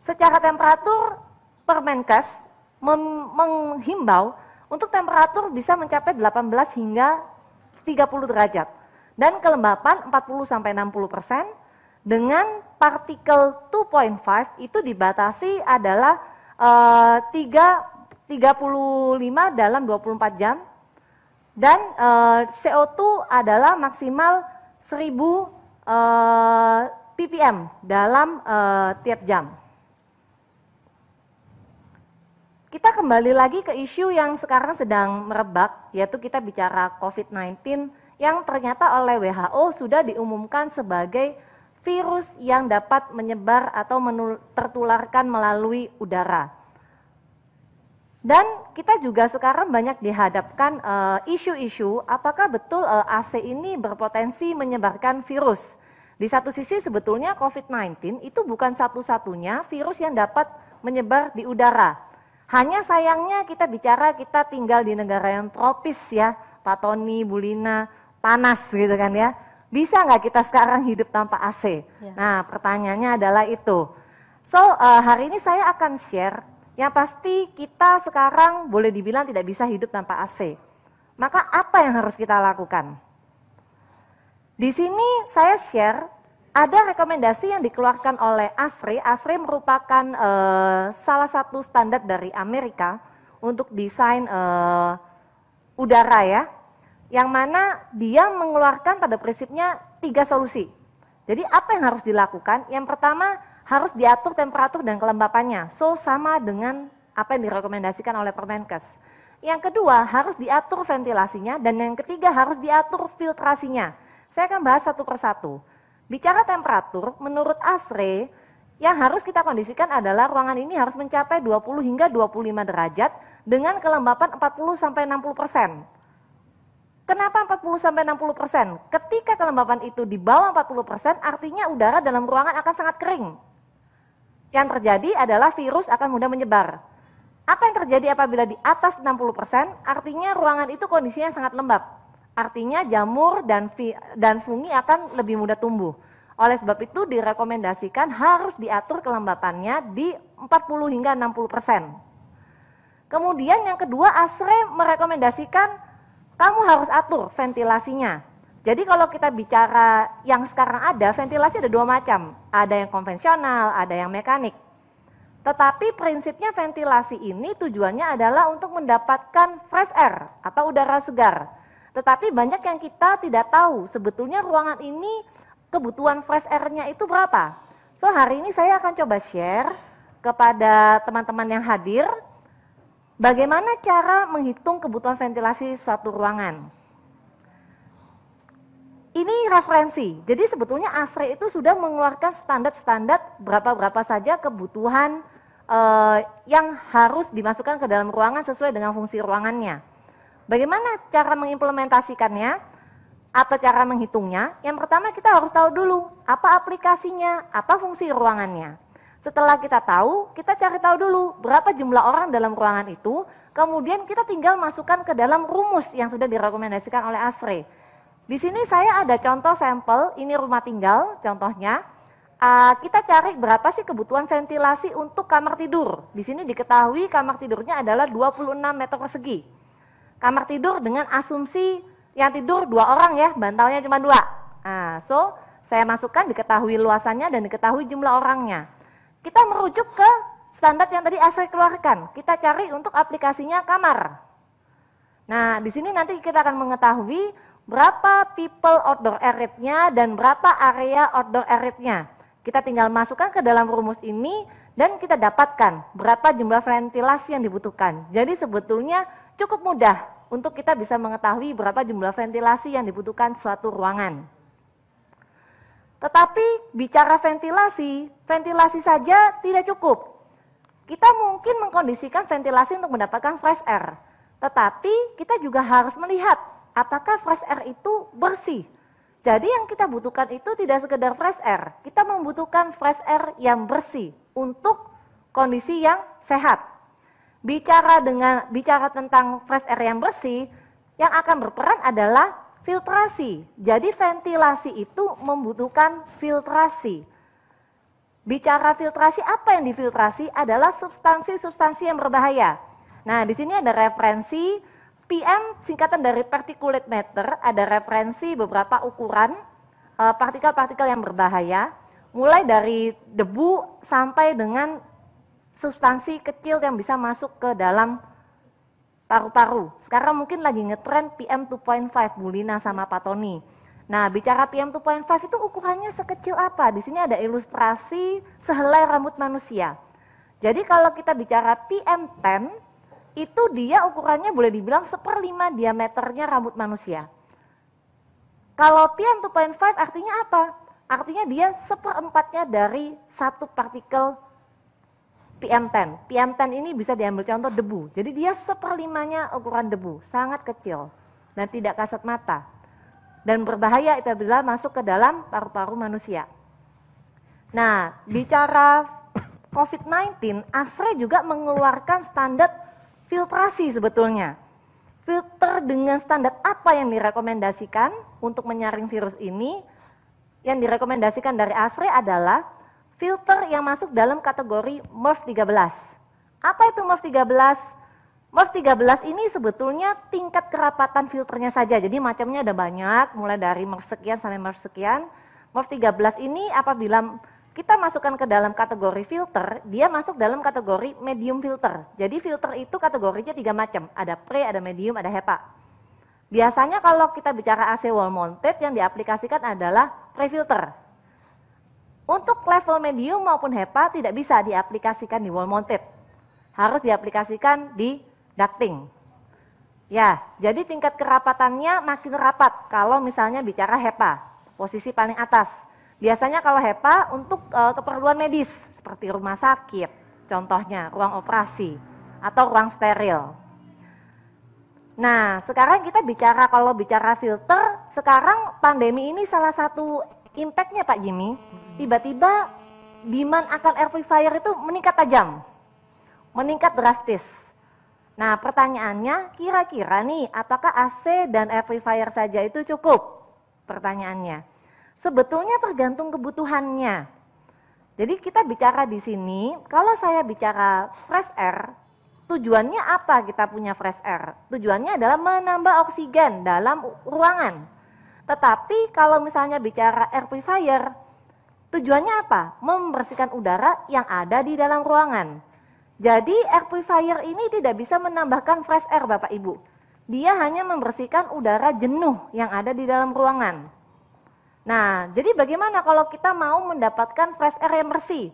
Secara temperatur, Permenkes menghimbau untuk temperatur bisa mencapai 18 hingga 30 derajat dan kelembapan 40-60%, dengan partikel 2.5 itu dibatasi adalah 35 dalam 24 jam dan CO2 adalah maksimal 1000 ppm dalam tiap jam. Kita kembali lagi ke isu yang sekarang sedang merebak, yaitu kita bicara COVID-19 yang ternyata oleh WHO sudah diumumkan sebagai virus yang dapat menyebar atau tertularkan melalui udara. Dan kita juga sekarang banyak dihadapkan isu-isu apakah betul AC ini berpotensi menyebarkan virus. Di satu sisi sebetulnya COVID-19 itu bukan satu-satunya virus yang dapat menyebar di udara. Hanya sayangnya kita tinggal di negara yang tropis ya, Pak Tony, Bu Lina, panas gitu kan ya. Bisa nggak kita sekarang hidup tanpa AC? Ya. Nah pertanyaannya adalah itu. So hari ini saya akan share, yang pasti kita sekarang boleh dibilang tidak bisa hidup tanpa AC. Maka apa yang harus kita lakukan? Di sini saya share, ada rekomendasi yang dikeluarkan oleh ASRI. ASRI merupakan salah satu standar dari Amerika untuk desain udara ya, yang mana dia mengeluarkan pada prinsipnya 3 solusi. Jadi apa yang harus dilakukan? Yang pertama harus diatur temperatur dan kelembapannya, so sama dengan apa yang direkomendasikan oleh Permenkes. Yang kedua harus diatur ventilasinya, dan yang ketiga harus diatur filtrasinya. Saya akan bahas satu persatu. Bicara temperatur, menurut ASRI, yang harus kita kondisikan adalah ruangan ini harus mencapai 20 hingga 25 derajat dengan kelembapan 40-60%. Kenapa 40-60%? Ketika kelembapan itu di bawah 40%, artinya udara dalam ruangan akan sangat kering. Yang terjadi adalah virus akan mudah menyebar. Apa yang terjadi apabila di atas 60%? Artinya ruangan itu kondisinya sangat lembab. Artinya jamur dan fungi akan lebih mudah tumbuh. Oleh sebab itu direkomendasikan harus diatur kelembapannya di 40 hingga 60%. Kemudian yang kedua, ASRI merekomendasikan kamu harus atur ventilasinya. Jadi kalau kita bicara yang sekarang ada, ventilasi ada 2 macam. Ada yang konvensional, ada yang mekanik. Tetapi prinsipnya ventilasi ini tujuannya adalah untuk mendapatkan fresh air atau udara segar. Tetapi banyak yang kita tidak tahu sebetulnya ruangan ini kebutuhan fresh air-nya itu berapa. So hari ini saya akan coba share kepada teman-teman yang hadir bagaimana cara menghitung kebutuhan ventilasi suatu ruangan. Ini referensi, jadi sebetulnya ASRI itu sudah mengeluarkan standar-standar berapa-berapa saja kebutuhan yang harus dimasukkan ke dalam ruangan sesuai dengan fungsi ruangannya. Bagaimana cara mengimplementasikannya atau cara menghitungnya? Yang pertama kita harus tahu dulu apa aplikasinya, apa fungsi ruangannya. Setelah kita tahu, kita cari tahu dulu berapa jumlah orang dalam ruangan itu, kemudian kita tinggal masukkan ke dalam rumus yang sudah direkomendasikan oleh ASRI. Di sini saya ada contoh sampel, ini rumah tinggal contohnya. Kita cari berapa sih kebutuhan ventilasi untuk kamar tidur. Di sini diketahui kamar tidurnya adalah 26 meter persegi. Kamar tidur dengan asumsi yang tidur 2 orang ya, bantalnya cuma 2. So saya masukkan diketahui luasannya dan diketahui jumlah orangnya. Kita merujuk ke standar yang tadi ASRE keluarkan. Kita cari untuk aplikasinya kamar. Nah, di sini nanti kita akan mengetahui berapa people outdoor air rate-nya dan berapa area outdoor air rate-nya. Kita tinggal masukkan ke dalam rumus ini dan kita dapatkan berapa jumlah ventilasi yang dibutuhkan. Jadi sebetulnya cukup mudah untuk kita bisa mengetahui berapa jumlah ventilasi yang dibutuhkan suatu ruangan. Tetapi bicara ventilasi, ventilasi saja tidak cukup. Kita mungkin mengkondisikan ventilasi untuk mendapatkan fresh air. Tetapi kita juga harus melihat apakah fresh air itu bersih. Jadi yang kita butuhkan itu tidak sekedar fresh air, kita membutuhkan fresh air yang bersih untuk kondisi yang sehat. Bicara tentang fresh air yang bersih, yang akan berperan adalah filtrasi. Jadi ventilasi itu membutuhkan filtrasi. Bicara filtrasi, apa yang difiltrasi adalah substansi-substansi yang berbahaya. Nah, di sini ada referensi PM singkatan dari particulate matter, ada referensi beberapa ukuran partikel-partikel yang berbahaya, mulai dari debu sampai dengan substansi kecil yang bisa masuk ke dalam paru-paru. Sekarang mungkin lagi ngetren PM 2.5, Bu Lina sama Pak Tony. Nah, bicara PM 2.5 itu ukurannya sekecil apa? Di sini ada ilustrasi sehelai rambut manusia. Jadi kalau kita bicara PM10, itu dia ukurannya boleh dibilang 1/5 diameternya rambut manusia. Kalau PM 2.5 artinya apa? Artinya dia 1/4-nya dari satu partikel PM10. PM10 ini bisa diambil contoh debu. Jadi dia 1/5-nya ukuran debu, sangat kecil dan tidak kasat mata. Dan berbahaya apabila masuk ke dalam paru-paru manusia. Nah, bicara COVID-19, ASRE juga mengeluarkan standar filtrasi sebetulnya. Filter dengan standar apa yang direkomendasikan untuk menyaring virus ini? Yang direkomendasikan dari ASRE adalah filter yang masuk dalam kategori MERV 13. Apa itu MERV 13? MERV 13 ini sebetulnya tingkat kerapatan filternya saja. Jadi macamnya ada banyak, mulai dari MERV sekian sampai MERV sekian. MERV 13 ini apabila kita masukkan ke dalam kategori filter, dia masuk dalam kategori medium filter. Jadi filter itu kategorinya 3 macam, ada pre, ada medium, ada HEPA. Biasanya kalau kita bicara AC wall mounted yang diaplikasikan adalah pre-filter. Untuk level medium maupun HEPA tidak bisa diaplikasikan di wall mounted. Harus diaplikasikan di ducting. Ya, jadi tingkat kerapatannya makin rapat kalau misalnya bicara HEPA, posisi paling atas. Biasanya kalau HEPA untuk keperluan medis seperti rumah sakit, contohnya ruang operasi atau ruang steril. Nah, sekarang kita bicara kalau bicara filter, sekarang pandemi ini salah satu impact-nya Pak Jimmy, tiba-tiba demand akan air purifier itu meningkat tajam, meningkat drastis. Nah, pertanyaannya kira-kira nih apakah AC dan air purifier saja itu cukup? Pertanyaannya. Sebetulnya tergantung kebutuhannya. Jadi kita bicara di sini, kalau saya bicara fresh air, tujuannya apa kita punya fresh air? Tujuannya adalah menambah oksigen dalam ruangan. Tetapi kalau misalnya bicara air purifier, tujuannya apa? Membersihkan udara yang ada di dalam ruangan. Jadi air purifier ini tidak bisa menambahkan fresh air Bapak Ibu. Dia hanya membersihkan udara jenuh yang ada di dalam ruangan. Nah, jadi bagaimana kalau kita mau mendapatkan fresh air yang bersih?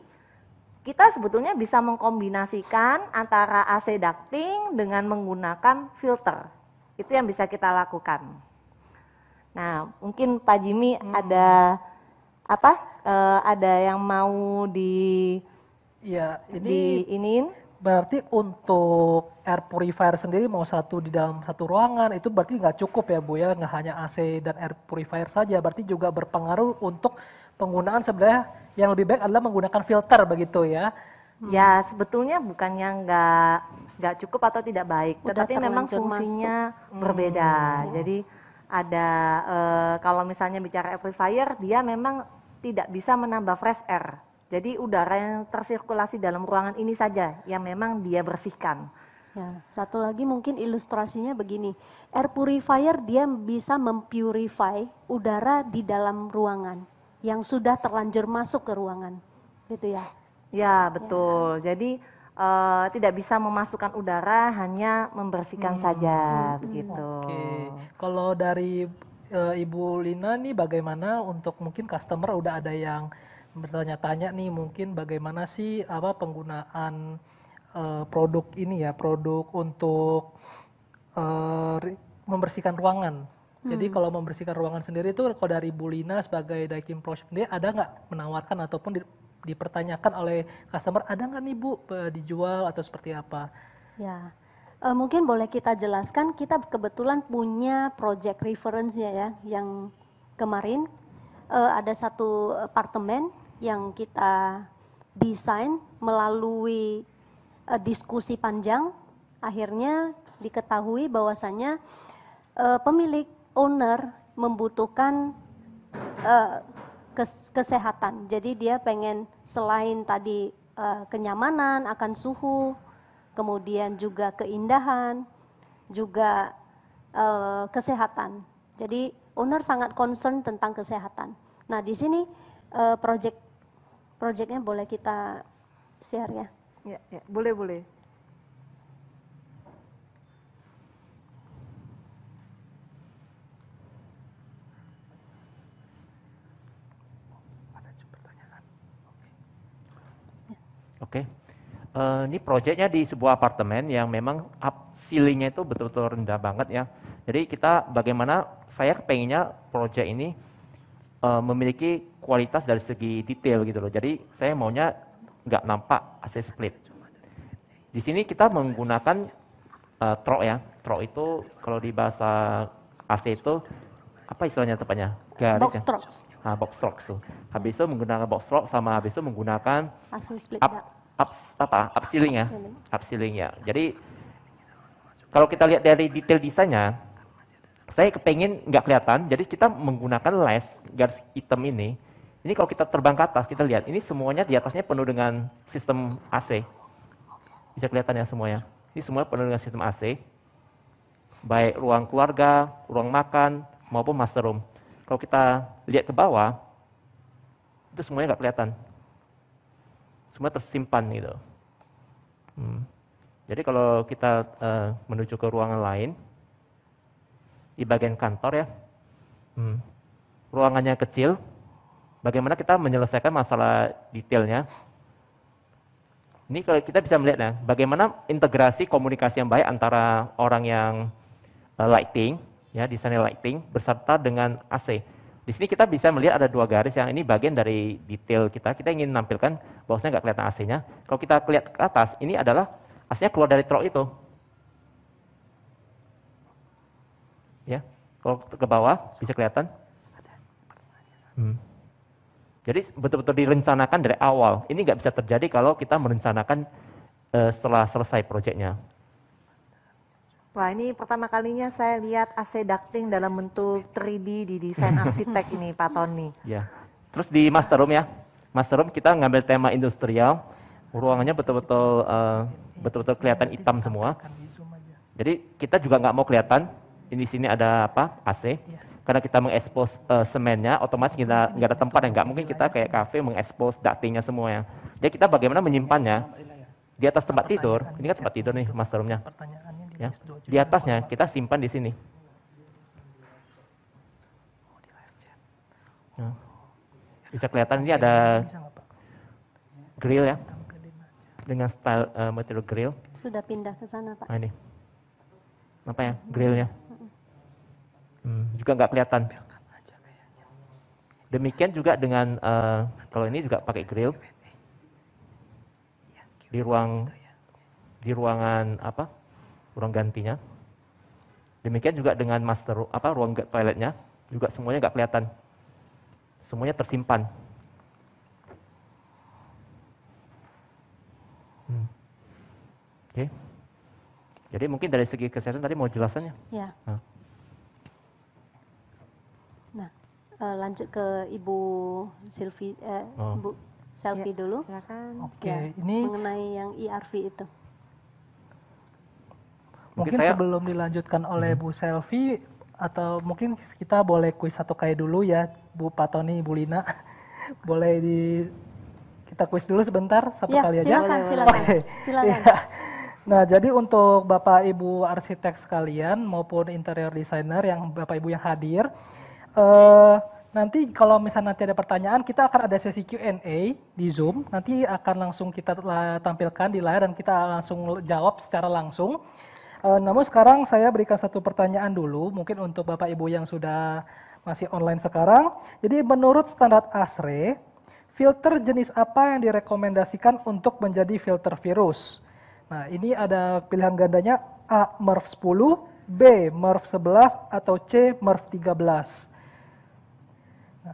Kita sebetulnya bisa mengkombinasikan antara AC ducting dengan menggunakan filter. Itu yang bisa kita lakukan. Nah, mungkin Pak Jimmy ada apa? Ada yang mau diinin? Berarti untuk air purifier sendiri mau satu di dalam satu ruangan itu berarti nggak cukup ya Bu ya, nggak hanya AC dan air purifier saja, berarti juga berpengaruh untuk penggunaan sebenarnya yang lebih baik adalah menggunakan filter begitu ya. Ya sebetulnya bukannya nggak cukup atau tidak baik, tetapi memang fungsinya berbeda. Jadi ada kalau misalnya bicara air purifier dia memang tidak bisa menambah fresh air. Jadi udara yang tersirkulasi dalam ruangan ini saja yang memang dia bersihkan. Ya, satu lagi mungkin ilustrasinya begini. Air purifier dia bisa mempurify udara di dalam ruangan yang sudah terlanjur masuk ke ruangan. Gitu ya. Ya, betul. Jadi tidak bisa memasukkan udara, hanya membersihkan saja, begitu. Oke, kalau dari Ibu Lina nih bagaimana untuk mungkin customer udah ada yang bertanya-tanya nih mungkin bagaimana sih apa penggunaan produk ini ya, produk untuk membersihkan ruangan. Jadi kalau membersihkan ruangan sendiri itu kalau dari Bu Lina sebagai Daikin Pro sendiri ada nggak menawarkan ataupun dipertanyakan oleh customer ada nggak nih Bu dijual atau seperti apa? Ya, mungkin boleh kita jelaskan, kita kebetulan punya project reference-nya ya, yang kemarin ada satu apartemen yang kita desain melalui diskusi panjang, akhirnya diketahui bahwasannya pemilik owner membutuhkan kesehatan. Jadi dia pengen selain tadi kenyamanan akan suhu, kemudian juga keindahan, juga kesehatan. Jadi owner sangat concern tentang kesehatan. Nah di sini projectnya boleh kita share ya. Ya, boleh. Oke. Ini proyeknya di sebuah apartemen yang memang ceilingnya itu betul-betul rendah banget ya. Jadi kita bagaimana saya pengennya proyek ini memiliki kualitas dari segi detail gitu loh. Jadi saya maunya nggak nampak AC split. Di sini kita menggunakan trok ya. Trok itu kalau di bahasa AC itu apa istilahnya tepatnya? Garis Box ya? trucks. Nah, box trucks tuh. Habis itu menggunakan box truck sama habis itu menggunakan AC split up ceiling ya. Up ceiling ya. Jadi kalau kita lihat dari detail desainnya, saya kepengen nggak kelihatan. Jadi kita menggunakan les garis hitam ini. Ini kalau kita terbang ke atas, kita lihat ini semuanya di atasnya penuh dengan sistem AC. Bisa kelihatan ya semuanya. Ini semua penuh dengan sistem AC. Baik ruang keluarga, ruang makan, maupun master room. Kalau kita lihat ke bawah, itu semuanya nggak kelihatan. Semua tersimpan gitu. Jadi kalau kita menuju ke ruangan lain, di bagian kantor ya, ruangannya kecil, bagaimana kita menyelesaikan masalah detailnya. Ini kalau kita bisa melihat ya, bagaimana integrasi komunikasi yang baik antara orang yang lighting, ya desainer lighting, beserta dengan AC. Di sini kita bisa melihat ada dua garis yang ini bagian dari detail kita. Kita ingin menampilkan bahwasanya nggak kelihatan AC-nya. Kalau kita lihat ke atas, ini adalah AC-nya keluar dari trok itu. Ya, kalau ke bawah bisa kelihatan. Jadi betul-betul direncanakan dari awal. Ini nggak bisa terjadi kalau kita merencanakan setelah selesai proyeknya. Wah, ini pertama kalinya saya lihat AC ducting dalam bentuk 3D di desain arsitek ini, Pak Tony. Ya. Terus di master room ya. Master room kita ngambil tema industrial. Ruangannya betul-betul betul-betul kelihatan hitam semua. Jadi kita juga nggak mau kelihatan. Di sini ada apa? AC. Karena kita mengekspos semennya, otomatis kita nggak ada tempat yang nggak mungkin kita kayak kafe mengekspos ductingnya semua ya. Jadi kita bagaimana menyimpannya di atas tempat tidur. Ini kan tempat tidur nih master roomnya. Ya. Di atasnya kita simpan di sini. Ya. Bisa kelihatan ini ada grill ya, dengan style material grill. Sudah pindah ke sana Pak. Nah ini, apa ya grillnya? Juga nggak kelihatan. Demikian juga dengan kalau ini juga pakai grill di ruangan apa? Ruang gantinya. Demikian juga dengan master ruang toiletnya juga semuanya nggak kelihatan. Semuanya tersimpan. Oke. Jadi mungkin dari segi kesehatan tadi mau jelasannya? Ya. Nah, lanjut ke Ibu Sylvie, Bu Selfie dulu. Silakan. Oke, Ya, ini mengenai yang ERV itu. mungkin sebelum dilanjutkan oleh Bu Selfie atau mungkin kita boleh kuis satu kali dulu ya Bu Pak Tony, Bu Lina. Boleh kita kuis dulu sebentar, satu Ya, kali aja. silakan. Oke. Silakan. Iya. Nah, jadi untuk Bapak Ibu arsitek sekalian maupun interior designer yang Bapak Ibu yang hadir, nanti kalau misalnya nanti ada pertanyaan, kita akan ada sesi Q&A di Zoom. Nanti akan langsung kita tampilkan di layar dan kita langsung jawab secara langsung. Namun sekarang saya berikan satu pertanyaan dulu, mungkin untuk Bapak Ibu yang sudah masih online sekarang. Jadi menurut standar ASRE, filter jenis apa yang direkomendasikan untuk menjadi filter virus? Nah, ini ada pilihan gandanya A. MERV 10, B. MERV 11, atau C. MERV 13. Nah,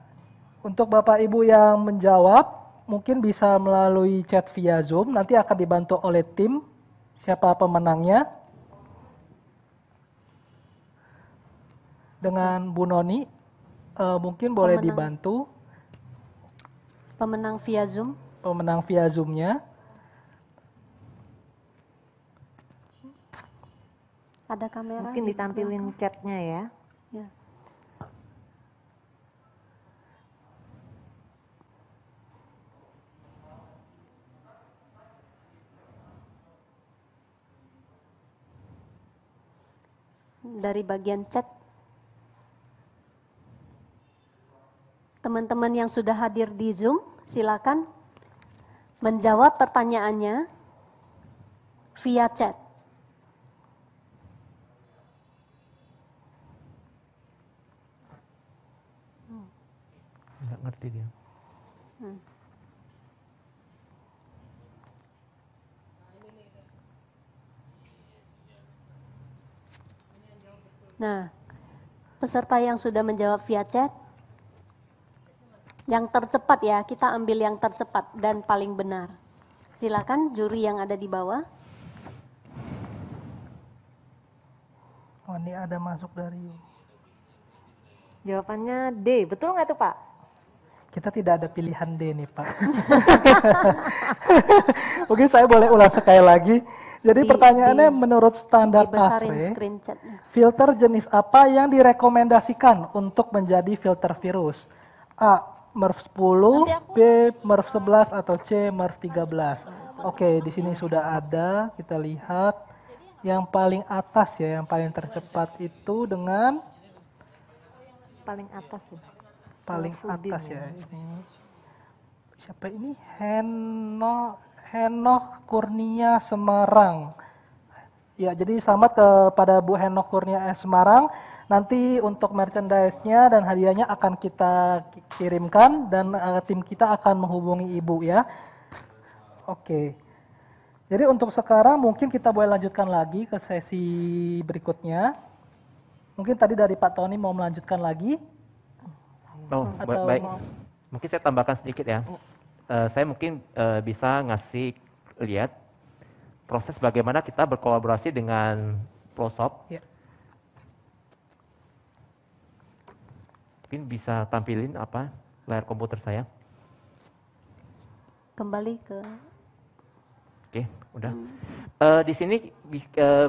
untuk Bapak Ibu yang menjawab, mungkin bisa melalui chat via Zoom, nanti akan dibantu oleh tim, siapa pemenangnya. Dengan Bu Noni, mungkin boleh dibantu. Pemenang via Zoom. Pemenang via Zoom-nya. Ada kamera. Mungkin ditampilin chatnya ya. Ya. Dari bagian chat, teman-teman yang sudah hadir di Zoom, silakan menjawab pertanyaannya via chat. Nggak ngerti dia. Nah, peserta yang sudah menjawab via chat, yang tercepat ya, kita ambil yang tercepat dan paling benar. Silakan juri yang ada di bawah. Oh, ini ada masuk dari... Jawabannya D, betul nggak tuh Pak? Kita tidak ada pilihan D nih Pak. Mungkin saya boleh ulang sekali lagi. Jadi pertanyaannya menurut standar Dibesarin ASRE, screen chatnya. filter jenis apa yang direkomendasikan untuk menjadi filter virus? A. MERV 10, B. MERV 11, atau C. MERV 13. Oke, di sini sudah ada, kita lihat. Yang paling atas ya, yang paling tercepat itu dengan Paling atas ya. paling Salafudin atas ya. Ini. Siapa ini? Henoch Kurnia Semarang. Ya, jadi selamat kepada Bu Henoch Kurnia Semarang. Nanti untuk merchandise-nya dan hadiahnya akan kita kirimkan dan tim kita akan menghubungi Ibu ya. Oke. Jadi untuk sekarang mungkin kita boleh lanjutkan lagi ke sesi berikutnya. Mungkin tadi dari Pak Tony mau melanjutkan lagi. Oh, Atau baik. mau- Mungkin saya tambahkan sedikit ya. Saya mungkin bisa ngasih lihat proses bagaimana kita berkolaborasi dengan ProShop. Ya. Mungkin bisa tampilin apa layar komputer saya. Kembali ke Oke, udah. Di sini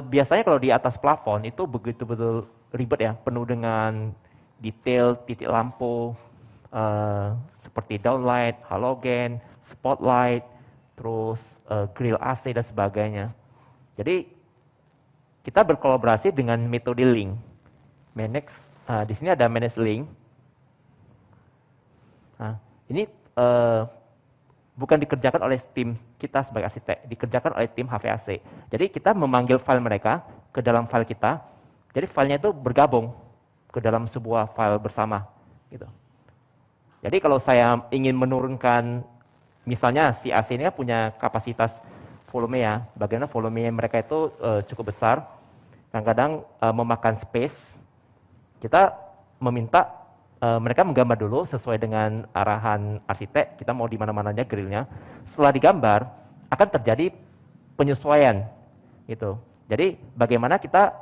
biasanya kalau di atas plafon itu begitu-betul ribet ya, penuh dengan detail titik lampu seperti downlight, halogen, spotlight, terus grill AC dan sebagainya. Jadi kita berkolaborasi dengan metode link. Manage, di sini ada manage link. Nah, ini bukan dikerjakan oleh tim kita sebagai arsitek, dikerjakan oleh tim HVAC. Jadi kita memanggil file mereka ke dalam file kita, jadi filenya itu bergabung ke dalam sebuah file bersama. Gitu. Jadi kalau saya ingin menurunkan, misalnya si AC ini punya kapasitas volume ya, bagaimana volumenya mereka itu cukup besar, kadang-kadang memakan space, kita meminta mereka menggambar dulu sesuai dengan arahan arsitek, kita mau di mana-mananya grillnya. Setelah digambar, akan terjadi penyesuaian gitu. Jadi bagaimana kita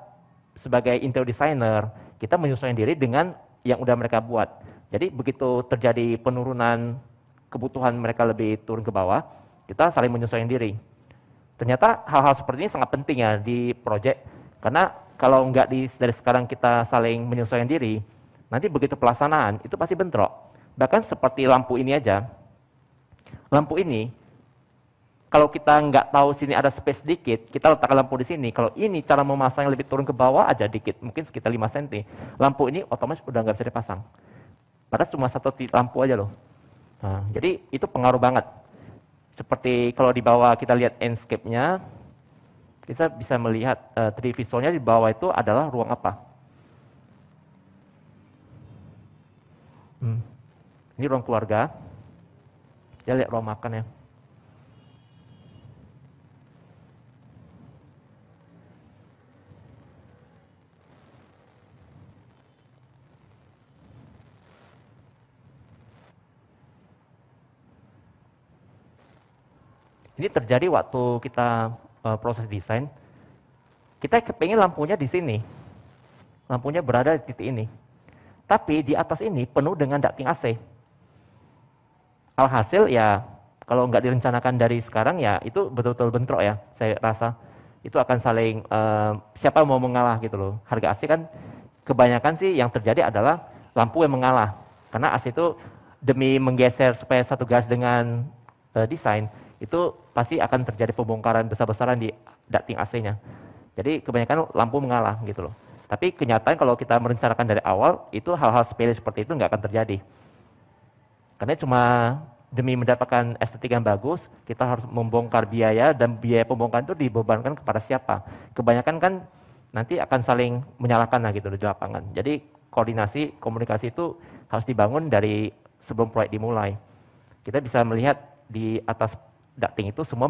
sebagai interior designer, kita menyesuaikan diri dengan yang udah mereka buat. Jadi begitu terjadi penurunan kebutuhan mereka lebih turun ke bawah, kita saling menyesuaikan diri. Ternyata hal-hal seperti ini sangat penting ya di project, karena kalau nggak dari sekarang kita saling menyesuaikan diri, nanti begitu pelaksanaan itu pasti bentrok. Bahkan seperti lampu ini aja, Lampu ini, kalau kita nggak tahu sini ada space dikit, kita letakkan lampu di sini. Kalau ini cara memasang yang lebih turun ke bawah aja dikit, mungkin sekitar 5 cm. Lampu ini otomatis udah nggak bisa dipasang. Padahal cuma satu titik lampu aja loh. Nah, jadi itu pengaruh banget. Seperti kalau di bawah kita lihat landscape-nya, kita bisa melihat 3D visualnya di bawah itu adalah ruang apa. Ini ruang keluarga. Kita lihat ruang makan ya. Ini terjadi waktu kita proses desain. Kita kepengen lampunya di sini. Lampunya berada di titik ini. Tapi di atas ini penuh dengan ducting AC. Alhasil ya kalau nggak direncanakan dari sekarang ya itu betul-betul bentrok ya. Saya rasa itu akan saling siapa mau mengalah gitu loh. Harga AC kan kebanyakan sih yang terjadi adalah lampu yang mengalah. Karena AC itu demi menggeser supaya satu garis dengan desain itu pasti akan terjadi pembongkaran besar-besaran di ducting AC-nya. Jadi kebanyakan lampu mengalah gitu loh. Tapi kenyataan kalau kita merencanakan dari awal, itu hal-hal sepele seperti itu nggak akan terjadi. Karena cuma demi mendapatkan estetik yang bagus, kita harus membongkar biaya, dan biaya pembongkaran itu dibebankan kepada siapa. Kebanyakan kan nanti akan saling menyalahkan lah gitu di lapangan. Jadi koordinasi, komunikasi itu harus dibangun dari sebelum proyek dimulai. Kita bisa melihat di atas ducting itu semua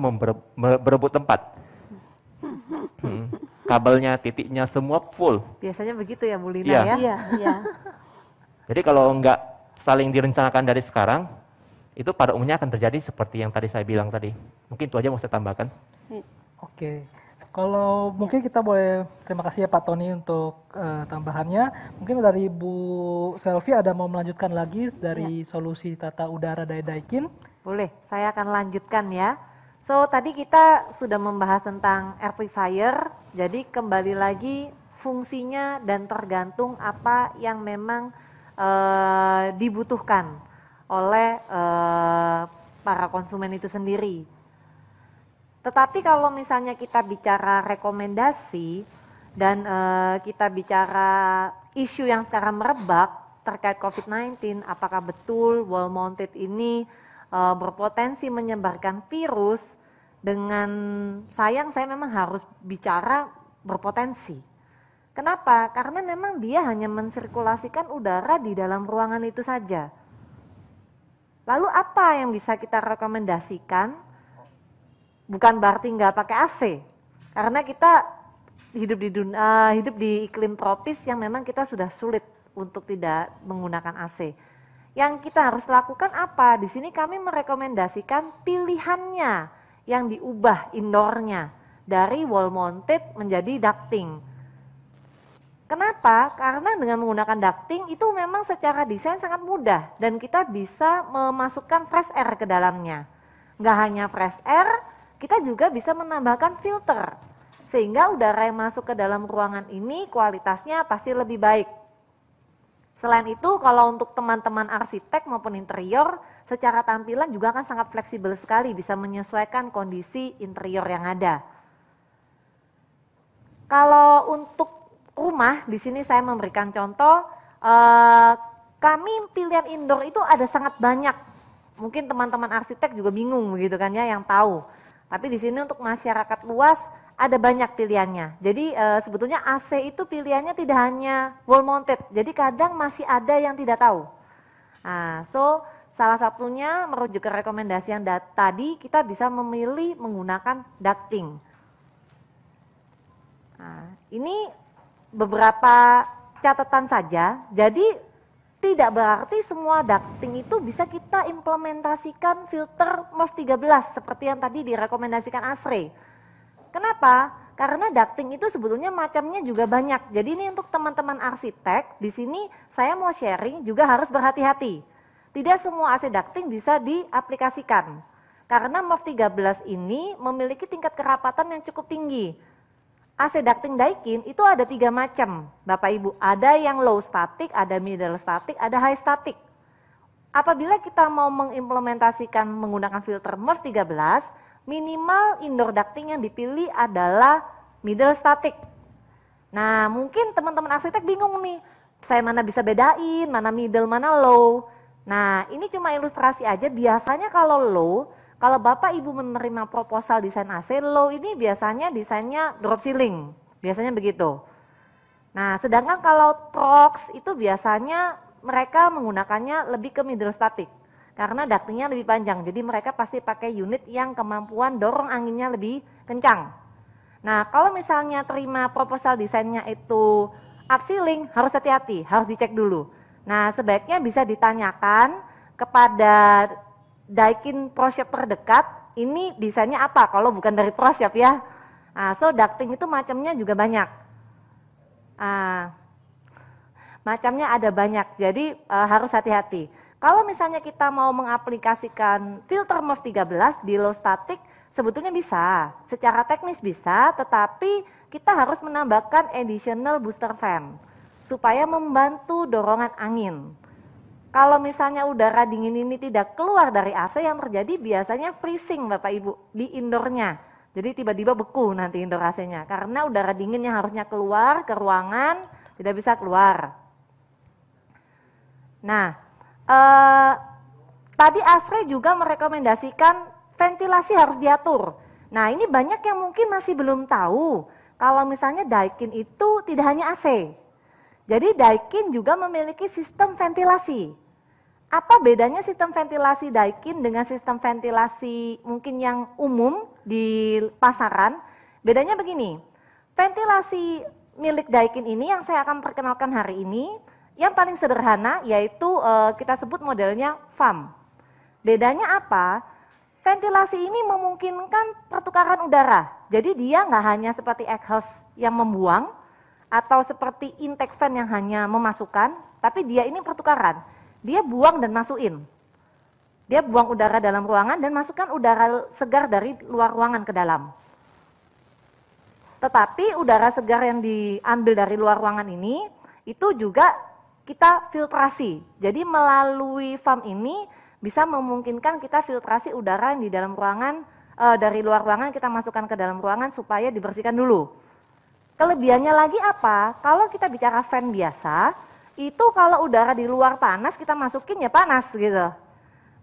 berebut tempat. Kabelnya, titiknya semua full. Biasanya begitu ya Bu Lina ya? Iya, iya. Jadi kalau nggak saling direncanakan dari sekarang, itu pada umumnya akan terjadi seperti yang tadi saya bilang tadi. Mungkin itu aja mau saya tambahkan. Oke, kalau mungkin kita boleh, terima kasih ya Pak Tony untuk tambahannya. Mungkin dari Bu Selvi ada mau melanjutkan lagi dari solusi tata udara dari Daikin. Boleh, saya akan lanjutkan ya. So, tadi kita sudah membahas tentang air purifier, jadi kembali lagi fungsinya dan tergantung apa yang memang dibutuhkan oleh para konsumen itu sendiri. Tetapi kalau misalnya kita bicara rekomendasi dan kita bicara isu yang sekarang merebak terkait COVID-19, apakah betul wall mounted ini berpotensi menyebarkan virus? Dengan sayang saya memang harus bicara berpotensi. Kenapa? Karena memang dia hanya mensirkulasikan udara di dalam ruangan itu saja. Lalu apa yang bisa kita rekomendasikan? Bukan berarti nggak pakai AC, karena kita hidup di iklim tropis yang memang kita sudah sulit untuk tidak menggunakan AC. Yang kita harus lakukan apa? Di sini kami merekomendasikan pilihannya yang diubah indoornya dari wall mounted menjadi ducting. Kenapa? Karena dengan menggunakan ducting itu memang secara desain sangat mudah dan kita bisa memasukkan fresh air ke dalamnya. Nggak hanya fresh air, kita juga bisa menambahkan filter sehingga udara yang masuk ke dalam ruangan ini kualitasnya pasti lebih baik. Selain itu, kalau untuk teman-teman arsitek maupun interior, secara tampilan juga akan sangat fleksibel sekali, bisa menyesuaikan kondisi interior yang ada. Kalau untuk rumah, di sini saya memberikan contoh, kami pilihan indoor itu ada sangat banyak. Mungkin teman-teman arsitek juga bingung begitu kan ya, yang tahu. Tapi di sini untuk masyarakat luas ada banyak pilihannya. Jadi sebetulnya AC itu pilihannya tidak hanya wall mounted. Jadi kadang masih ada yang tidak tahu. Nah, salah satunya merujuk ke rekomendasi yang tadi kita bisa memilih menggunakan ducting. Nah, ini beberapa catatan saja. Jadi tidak berarti semua ducting itu bisa kita implementasikan filter MERV 13 seperti yang tadi direkomendasikan ASRE. Kenapa? Karena ducting itu sebetulnya macamnya juga banyak. Jadi ini untuk teman-teman arsitek, di sini saya mau sharing juga harus berhati-hati. Tidak semua AC ducting bisa diaplikasikan. Karena MERV 13 ini memiliki tingkat kerapatan yang cukup tinggi. AC ducting Daikin itu ada 3 macam, Bapak Ibu. Ada yang low static, ada middle static, ada high static. apabila kita mau mengimplementasikan menggunakan filter MERV 13, minimal indoor ducting yang dipilih adalah middle static. Nah, mungkin teman-teman arsitek bingung nih, saya mana bisa bedain, mana middle, mana low. Nah, ini cuma ilustrasi aja, biasanya kalau low, kalau Bapak Ibu menerima proposal desain AC, low ini biasanya desainnya drop ceiling, biasanya begitu. Nah, sedangkan kalau TROX itu biasanya mereka menggunakannya lebih ke middle static, karena ductingnya lebih panjang, jadi mereka pasti pakai unit yang kemampuan dorong anginnya lebih kencang. Nah, kalau misalnya terima proposal desainnya itu up ceiling, harus hati-hati, harus dicek dulu. Nah, sebaiknya bisa ditanyakan kepada Daikin ProShop terdekat, ini desainnya apa kalau bukan dari ProShop ya. Nah, so ducting itu macamnya juga banyak. Macamnya ada banyak, jadi harus hati-hati. Kalau misalnya kita mau mengaplikasikan filter MERV 13 di low static, sebetulnya bisa, secara teknis bisa, tetapi kita harus menambahkan additional booster fan supaya membantu dorongan angin. Kalau misalnya udara dingin ini tidak keluar dari AC, yang terjadi biasanya freezing Bapak Ibu di indoornya. Jadi tiba-tiba beku nanti indoor AC-nya, karena udara dingin yang harusnya keluar ke ruangan tidak bisa keluar. Nah, tadi Asri juga merekomendasikan ventilasi harus diatur. Nah, ini banyak yang mungkin masih belum tahu kalau misalnya Daikin itu tidak hanya AC. Jadi Daikin juga memiliki sistem ventilasi. Apa bedanya sistem ventilasi Daikin dengan sistem ventilasi mungkin yang umum di pasaran? Bedanya begini, ventilasi milik Daikin ini yang saya akan perkenalkan hari ini, yang paling sederhana yaitu kita sebut modelnya FAM. Bedanya apa? Ventilasi ini memungkinkan pertukaran udara. Jadi dia nggak hanya seperti exhaust yang membuang atau seperti intake fan yang hanya memasukkan, tapi dia ini pertukaran. Dia buang dan masukin. Dia buang udara dalam ruangan dan masukkan udara segar dari luar ruangan ke dalam. Tetapi udara segar yang diambil dari luar ruangan ini, itu juga kita filtrasi. Jadi melalui FAM ini bisa memungkinkan kita filtrasi udara yang di dalam ruangan, dari luar ruangan kita masukkan ke dalam ruangan supaya dibersihkan dulu. Kelebihannya lagi apa? Kalau kita bicara fan biasa, itu kalau udara di luar panas kita masukin ya panas gitu.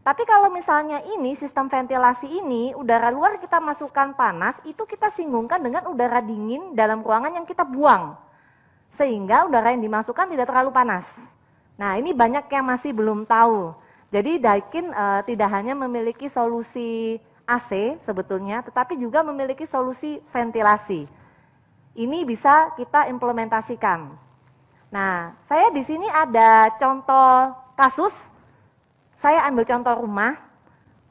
Tapi kalau misalnya ini sistem ventilasi ini, udara luar kita masukkan panas, itu kita singgungkan dengan udara dingin dalam ruangan yang kita buang. Sehingga udara yang dimasukkan tidak terlalu panas. Nah, ini banyak yang masih belum tahu. Jadi Daikin tidak hanya memiliki solusi AC sebetulnya, tetapi juga memiliki solusi ventilasi. Ini bisa kita implementasikan. Nah, saya di sini ada contoh kasus. Saya ambil contoh rumah.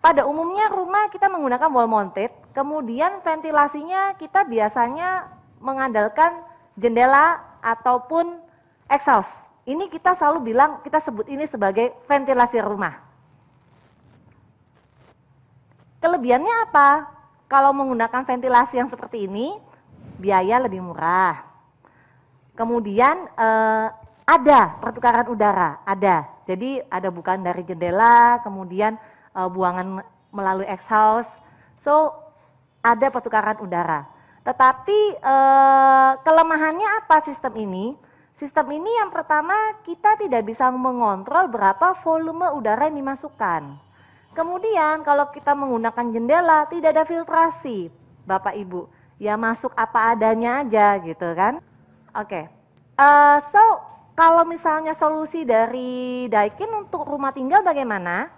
Pada umumnya rumah kita menggunakan wall mounted, kemudian ventilasinya kita biasanya mengandalkan jendela ataupun exhaust. Ini kita selalu bilang, kita sebut ini sebagai ventilasi rumah. Kelebihannya apa? Kalau menggunakan ventilasi yang seperti ini, biaya lebih murah. Kemudian ada pertukaran udara, ada. Jadi ada bukaan dari jendela, kemudian buangan melalui exhaust. So ada pertukaran udara. Tetapi kelemahannya apa sistem ini? Sistem ini yang pertama kita tidak bisa mengontrol berapa volume udara yang dimasukkan. Kemudian kalau kita menggunakan jendela tidak ada filtrasi, Bapak Ibu. Ya masuk apa adanya aja gitu kan. Oke. So kalau misalnya solusi dari Daikin untuk rumah tinggal bagaimana?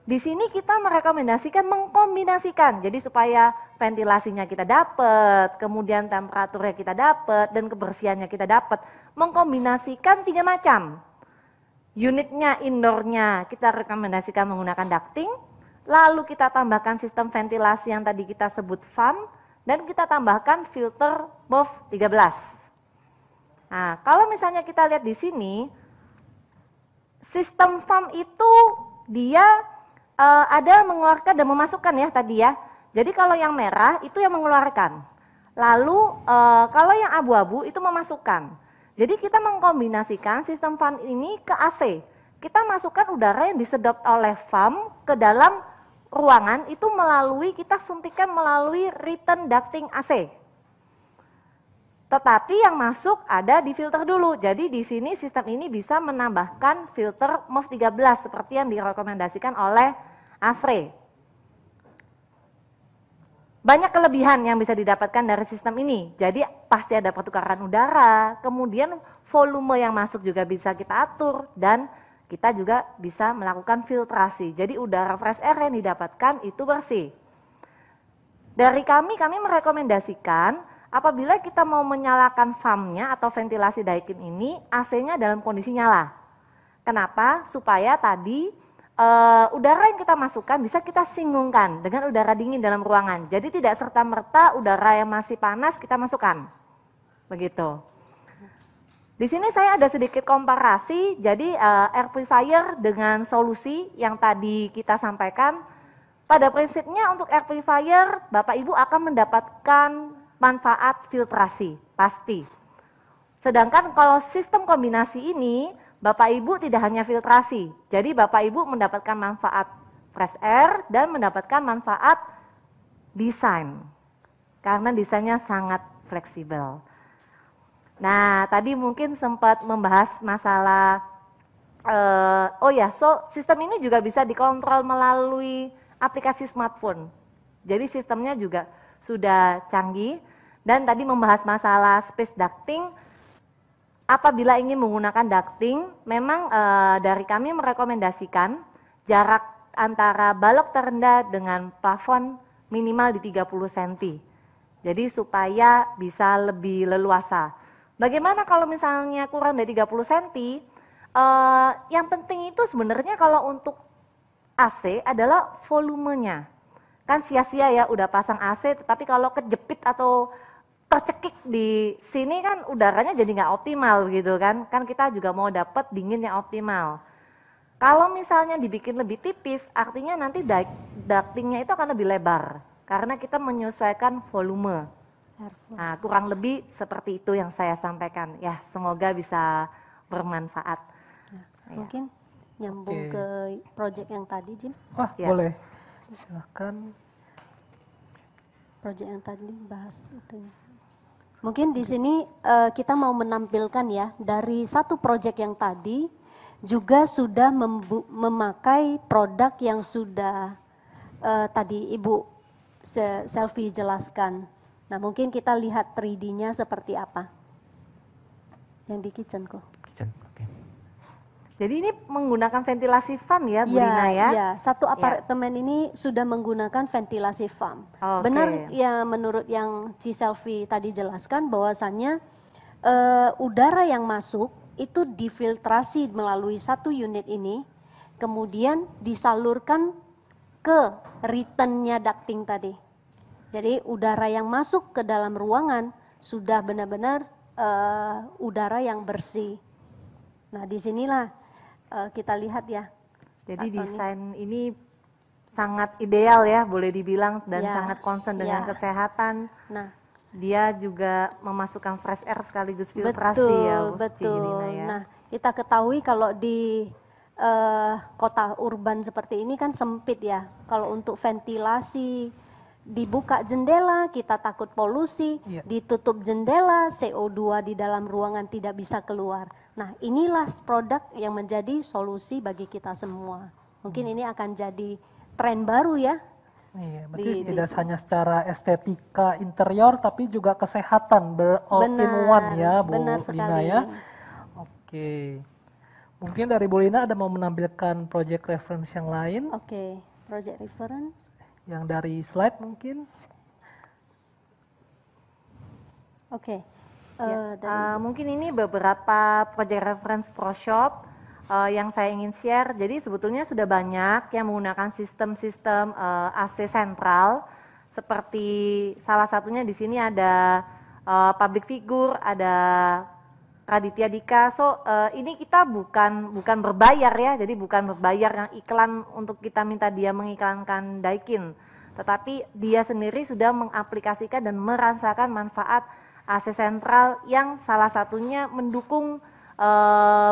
Di sini kita merekomendasikan mengkombinasikan, jadi supaya ventilasinya kita dapat, kemudian temperaturnya kita dapat, dan kebersihannya kita dapat. Mengkombinasikan 3 macam. Unitnya, indoornya kita rekomendasikan menggunakan ducting, lalu kita tambahkan sistem ventilasi yang tadi kita sebut FAM, dan kita tambahkan filter MERV 13. Nah, kalau misalnya kita lihat di sini, sistem FAM itu dia ada mengeluarkan dan memasukkan ya tadi ya. Jadi kalau yang merah itu yang mengeluarkan. Lalu kalau yang abu-abu itu memasukkan. Jadi kita mengkombinasikan sistem FAN ini ke AC. kita masukkan udara yang disedot oleh VAM ke dalam ruangan itu kita suntikan melalui return ducting AC. Tetapi yang masuk ada di filter dulu. Jadi di sini sistem ini bisa menambahkan filter MOF 13 seperti yang direkomendasikan oleh ASRE. Banyak kelebihan yang bisa didapatkan dari sistem ini. Jadi pasti ada pertukaran udara, kemudian volume yang masuk juga bisa kita atur dan kita juga bisa melakukan filtrasi. Jadi udara fresh air yang didapatkan itu bersih. Dari kami merekomendasikan apabila kita mau menyalakan VAM-nya atau ventilasi Daikin ini, AC-nya dalam kondisi nyala. Kenapa? Supaya tadi udara yang kita masukkan bisa kita singgungkan dengan udara dingin dalam ruangan. Jadi tidak serta-merta udara yang masih panas kita masukkan. Begitu. Di sini saya ada sedikit komparasi, jadi air purifier dengan solusi yang tadi kita sampaikan. Pada prinsipnya untuk air purifier, Bapak Ibu akan mendapatkan manfaat filtrasi, pasti. Sedangkan kalau sistem kombinasi ini, Bapak Ibu tidak hanya filtrasi, jadi Bapak Ibu mendapatkan manfaat fresh air dan mendapatkan manfaat desain, karena desainnya sangat fleksibel. Nah, tadi mungkin sempat membahas masalah, sistem ini juga bisa dikontrol melalui aplikasi smartphone. Jadi sistemnya juga sudah canggih dan tadi membahas masalah space ducting. Apabila ingin menggunakan ducting, memang dari kami merekomendasikan jarak antara balok terendah dengan plafon minimal di 30 cm. Jadi supaya bisa lebih leluasa. Bagaimana kalau misalnya kurang dari 30 cm, yang penting itu sebenarnya kalau untuk AC adalah volumenya. Kan sia-sia ya udah pasang AC, tetapi kalau kejepit atau tercekik di sini kan udaranya jadi nggak optimal gitu kan. Kan kita juga mau dapat dingin yang optimal. Kalau misalnya dibikin lebih tipis, artinya nanti ductingnya itu akan lebih lebar. Karena kita menyesuaikan volume. Nah, kurang lebih seperti itu yang saya sampaikan. Ya, semoga bisa bermanfaat. Nah, mungkin nyambung ke proyek yang tadi, Jim. Ya. Boleh. Silakan. Proyek yang tadi bahas itu. Mungkin di sini kita mau menampilkan ya, dari satu proyek yang tadi juga sudah memakai produk yang sudah tadi Ibu Selfie jelaskan. Nah, mungkin kita lihat 3D-nya seperti apa. Yang di kitchen kok. Kitchen, oke. Jadi ini menggunakan ventilasi FAM ya, Bu Rina ya? Iya, satu apartemen ini sudah menggunakan ventilasi FAM. Benar ya, menurut yang Ci Selfie tadi jelaskan bahwasannya udara yang masuk itu difiltrasi melalui satu unit ini, kemudian disalurkan ke return-nya ducting tadi. Jadi udara yang masuk ke dalam ruangan sudah benar-benar udara yang bersih. Nah, disinilah kita lihat ya. Jadi desain ini sangat ideal ya, boleh dibilang, dan sangat concern dengan kesehatan. Nah, dia juga memasukkan fresh air sekaligus filtrasi betul. Ya. Nah, kita ketahui kalau di kota urban seperti ini kan sempit ya. Kalau untuk ventilasi, dibuka jendela kita takut polusi, ditutup jendela CO2 di dalam ruangan tidak bisa keluar. Nah, inilah produk yang menjadi solusi bagi kita semua. Mungkin ini akan jadi tren baru ya. Iya, berarti tidak hanya secara estetika interior tapi juga kesehatan all in one ya, Bu Lina ya. Oke. Mungkin dari Bu Lina ada mau menampilkan project reference yang lain? Oke, project reference. Yang dari slide mungkin. Oke. Mungkin ini beberapa project reference ProShop yang saya ingin share. Jadi sebetulnya sudah banyak yang menggunakan sistem-sistem AC sentral, seperti salah satunya di sini ada Public Figure, ada Raditya Dika. So ini kita bukan berbayar ya, jadi bukan berbayar yang iklan untuk kita minta dia mengiklankan Daikin, tetapi dia sendiri sudah mengaplikasikan dan merasakan manfaat AC sentral yang salah satunya mendukung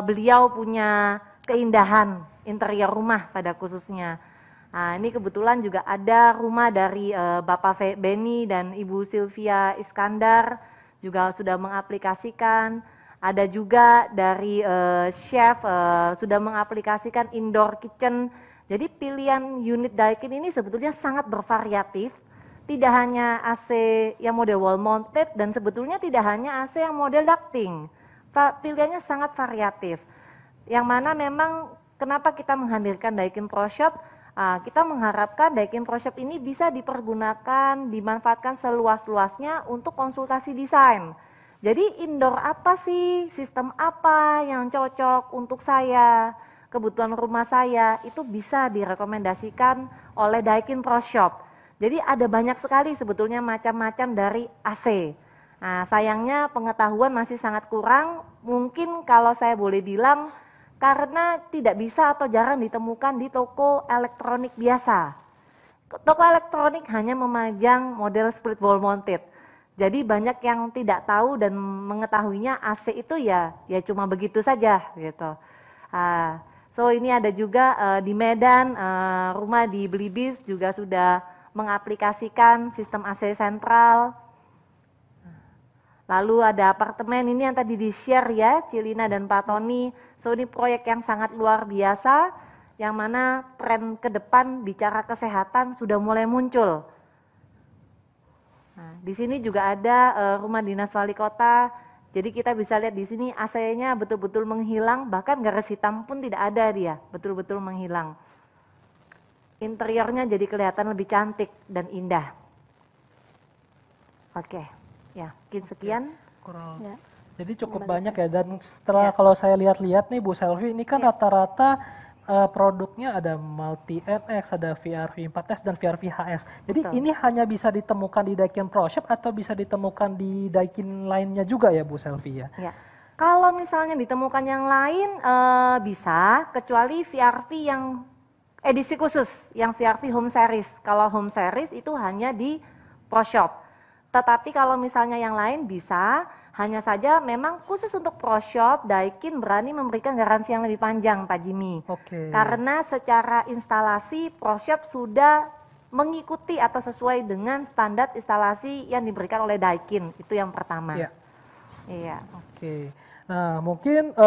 beliau punya keindahan interior rumah pada khususnya. Nah, ini kebetulan juga ada rumah dari Bapak Beni dan Ibu Sylvia Iskandar juga sudah mengaplikasikan. Ada juga dari chef sudah mengaplikasikan indoor kitchen. Jadi pilihan unit Daikin ini sebetulnya sangat bervariatif. Tidak hanya AC yang model wall mounted dan sebetulnya tidak hanya AC yang model ducting. Pilihannya sangat variatif. Yang mana memang kenapa kita menghadirkan Daikin Pro Shop? Kita mengharapkan Daikin Pro Shop ini bisa dipergunakan, dimanfaatkan seluas-luasnya untuk konsultasi desain. Jadi indoor apa sih, sistem apa yang cocok untuk saya, kebutuhan rumah saya, itu bisa direkomendasikan oleh Daikin Pro Shop. Jadi ada banyak sekali sebetulnya macam-macam dari AC. Nah, sayangnya pengetahuan masih sangat kurang, mungkin kalau saya boleh bilang karena tidak bisa atau jarang ditemukan di toko elektronik biasa. Toko elektronik hanya memajang model split wall mounted. Jadi banyak yang tidak tahu dan mengetahuinya AC itu ya cuma begitu saja gitu. So ini ada juga di Medan, rumah di Belibis juga sudah mengaplikasikan sistem AC sentral. Lalu ada apartemen ini yang tadi di-share ya, Cilina dan Pak Tony. So ini proyek yang sangat luar biasa, yang mana tren ke depan bicara kesehatan sudah mulai muncul. Nah, di sini juga ada rumah dinas wali kota. Jadi kita bisa lihat di sini AC-nya betul-betul menghilang, bahkan garis hitam pun tidak ada dia, betul-betul menghilang. Interiornya jadi kelihatan lebih cantik dan indah. Oke, ya mungkin sekian. Kurang. Ya. Jadi cukup banyak ya, dan setelah kalau saya lihat-lihat nih Bu Selvi, ini kan rata-rata produknya ada Multi NX, ada VRV 4S dan VRV HS. Jadi Betul. ini hanya bisa ditemukan di Daikin Pro Shop atau bisa ditemukan di Daikin lainnya juga ya Bu Selvi ya? Ya. Kalau misalnya ditemukan yang lain bisa, kecuali VRV yang edisi khusus, yang VRV Home Series. Kalau Home Series itu hanya di Pro Shop. Tetapi kalau misalnya yang lain bisa, hanya saja memang khusus untuk Pro Shop, Daikin berani memberikan garansi yang lebih panjang Pak Jimmy. Oke. Karena secara instalasi Pro Shop sudah mengikuti atau sesuai dengan standar instalasi yang diberikan oleh Daikin. Itu yang pertama. Iya. Iya. Oke. Nah mungkin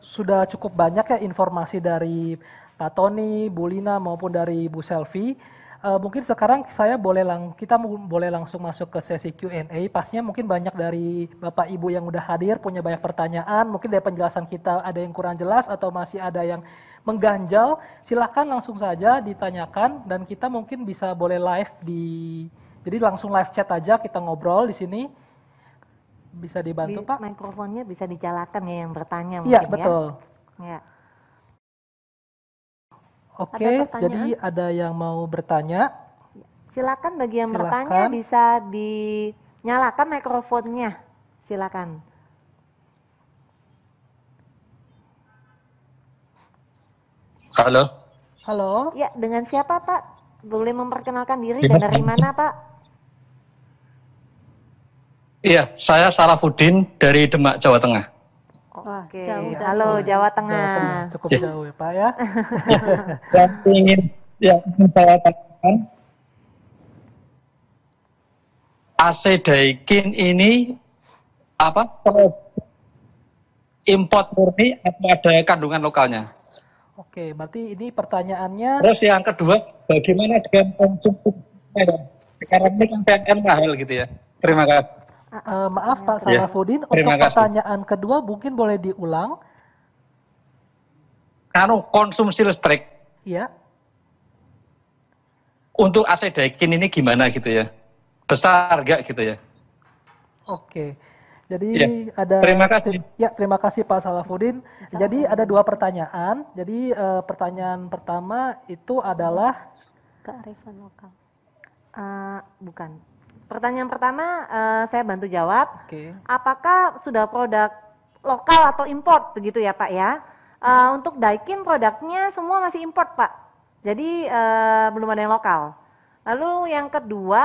sudah cukup banyak ya informasi dari Pak Tony, Bu Lina maupun dari Bu Selvi. Mungkin sekarang kita boleh langsung masuk ke sesi Q&A. Pastinya mungkin banyak dari Bapak Ibu yang udah hadir punya banyak pertanyaan. Mungkin dari penjelasan kita ada yang kurang jelas atau masih ada yang mengganjal. Silahkan langsung saja ditanyakan dan kita mungkin bisa boleh live jadi langsung live chat aja kita ngobrol di sini. Bisa dibantu Pak? Mikrofonnya bisa dinyalakan ya yang bertanya mungkin Iya ya. betul. Ya. Oke, jadi ada yang mau bertanya. Silakan bagi yang Silakan. bertanya bisa dinyalakan mikrofonnya. Silakan. Halo. Halo. Ya, dengan siapa Pak? Boleh memperkenalkan diri dan dari mana Pak? Iya, saya Salafuddin dari Demak, Jawa Tengah. Oke, jauh dari halo Jawa Tengah. Cukup jauh ya Pak ya. Yang ingin saya tanyakan, AC Daikin ini import murni atau ada kandungan lokalnya? Oke, berarti ini pertanyaannya. Terus yang kedua, bagaimana dengan konsumsinya? Sekarang ini kan PLN mahal gitu ya. Terima kasih. Maaf Pak Ya, Salafuddin, untuk terima kasih. pertanyaan kedua mungkin boleh diulang. Konsumsi listrik Iya. untuk AC Daikin ini gimana gitu ya? Besar gak gitu ya? Oke. Jadi Ya, ada terima kasih. Ya, terima kasih Pak Salafuddin. Jadi ada dua pertanyaan. Jadi pertanyaan pertama itu adalah Kearifan lokal. Bukan. Pertanyaan pertama saya bantu jawab. oke. Apakah sudah produk lokal atau import begitu ya Pak ya? Untuk Daikin produknya semua masih import Pak. Jadi belum ada yang lokal. Lalu yang kedua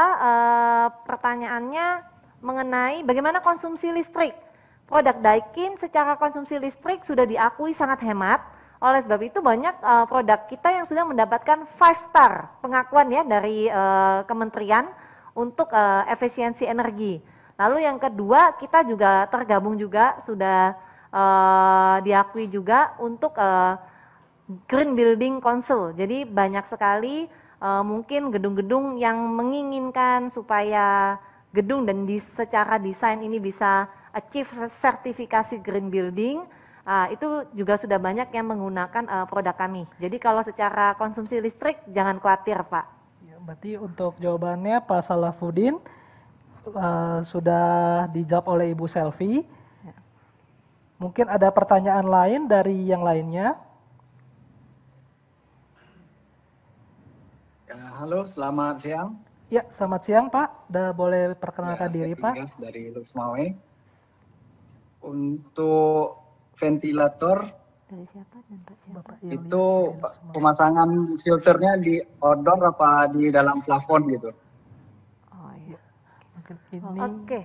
pertanyaannya mengenai bagaimana konsumsi listrik. Produk Daikin secara konsumsi listrik sudah diakui sangat hemat. Oleh sebab itu banyak produk kita yang sudah mendapatkan 5 star pengakuan ya dari kementerian untuk efisiensi energi. Lalu yang kedua, kita juga tergabung juga sudah diakui juga untuk Green Building Council. Jadi banyak sekali mungkin gedung-gedung yang menginginkan supaya gedung dan secara desain ini bisa achieve sertifikasi Green Building. Itu juga sudah banyak yang menggunakan produk kami. Jadi kalau secara konsumsi listrik jangan khawatir, Pak. Ya, berarti untuk jawabannya Pak Salafuddin sudah dijawab oleh Ibu Selvi. Mungkin ada pertanyaan lain dari yang lainnya. Ya, halo, selamat siang. Ya, selamat siang Pak. Udah boleh perkenalkan diri Pak. Ilyas dari Lusmawe. Untuk ventilator Dari siapa dan Pak siapa? Bapak Ilyas itu dari Lusmawe. pemasangan filternya di outdoor apa di dalam plafon gitu? Oh iya. Mungkin ini Oke.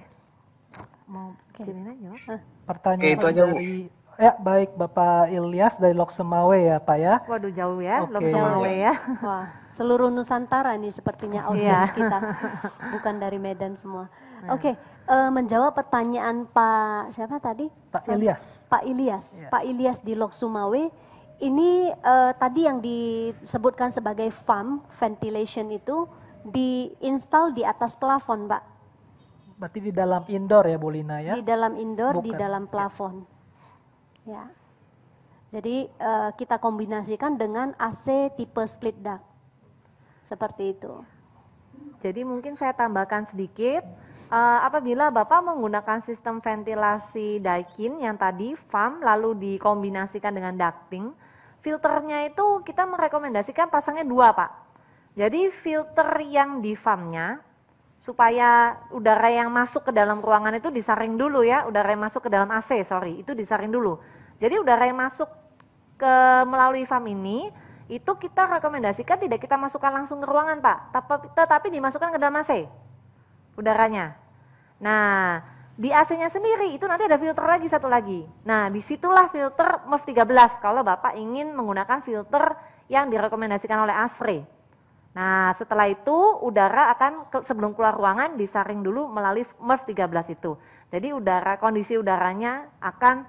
Mau kirimin aja, Pak. pertanyaan Oke, itu aja, Bu. dari ya baik Bapak Ilyas dari Loksemawe ya Pak ya. Waduh jauh ya, Oke. Loksemawe ya. Wah, seluruh Nusantara nih sepertinya audiens kita, bukan dari Medan semua. Oke, menjawab pertanyaan Pak siapa tadi? Pak Ilyas. Pak Ilyas, Ya. Pak Ilyas di Lok Sumawe. Ini tadi yang disebutkan sebagai FAM, ventilation itu diinstal di atas plafon, Pak. Berarti di dalam indoor ya Bu Lina ya. Di dalam indoor, di Bukan. dalam plafon. Ya. Jadi kita kombinasikan dengan AC tipe split duct. Seperti itu. Jadi mungkin saya tambahkan sedikit, apabila Bapak menggunakan sistem ventilasi Daikin yang tadi FAM lalu dikombinasikan dengan ducting, filternya itu kita merekomendasikan pasangnya 2 Pak. Jadi filter yang di FAM-nya, supaya udara yang masuk ke dalam ruangan itu disaring dulu ya, udara yang masuk ke dalam AC, itu disaring dulu. Jadi udara yang masuk ke melalui FAM ini, itu kita rekomendasikan tidak kita masukkan langsung ke ruangan Pak, tetapi dimasukkan ke dalam AC, udaranya. Nah, di AC-nya sendiri itu nanti ada filter lagi, satu lagi. Nah, disitulah filter MERV 13 kalau Bapak ingin menggunakan filter yang direkomendasikan oleh ASRE. Nah, setelah itu udara akan sebelum keluar ruangan disaring dulu melalui MERV 13 itu. Jadi kondisi udaranya akan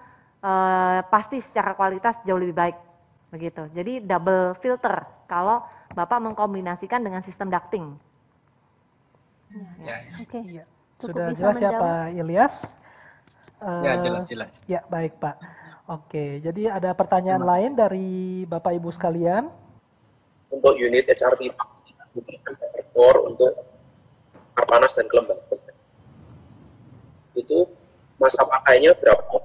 pasti secara kualitas jauh lebih baik. Begitu. Jadi double filter kalau Bapak mengkombinasikan dengan sistem ducting. Ya, Oke. Iya. Cukup Sudah bisa jelas ya menjawab? Pak Ilyas. ya jelas. Ya baik Pak. Oke, jadi ada pertanyaan lain dari Bapak Ibu sekalian. Untuk unit HRV menggunakan core untuk air panas dan kelembapan. Itu masa pakainya berapa?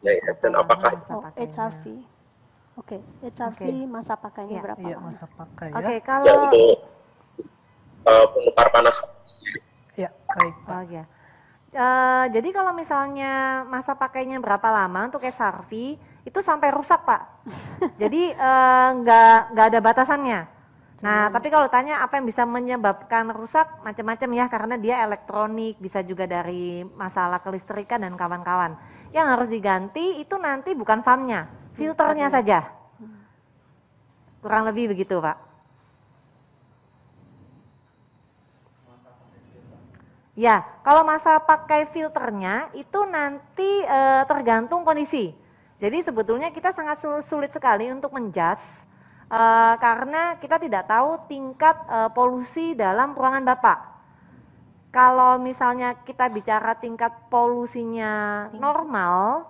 Ya, dan apakah Masa Oh, pakainya. HRV. Oke, HRV Oke. masa pakainya Iya. berapa Iya, lama? masa pakai ya. Oke, ya kalau untuk penukar panas? Ya, baik Pak. oh ya. Jadi kalau misalnya masa pakainya berapa lama untuk HRV itu sampai rusak Pak. Jadi nggak ada batasannya. Nah, tapi kalau tanya apa yang bisa menyebabkan rusak, macam-macam ya, karena dia elektronik, bisa juga dari masalah kelistrikan dan kawan-kawan. Yang harus diganti itu nanti bukan FAM-nya, filternya saja. Kurang lebih begitu Pak. Ya, kalau masa pakai filternya itu nanti tergantung kondisi. Jadi sebetulnya kita sangat sulit sekali untuk menjudge karena kita tidak tahu tingkat polusi dalam ruangan Bapak. Kalau misalnya kita bicara tingkat polusinya normal,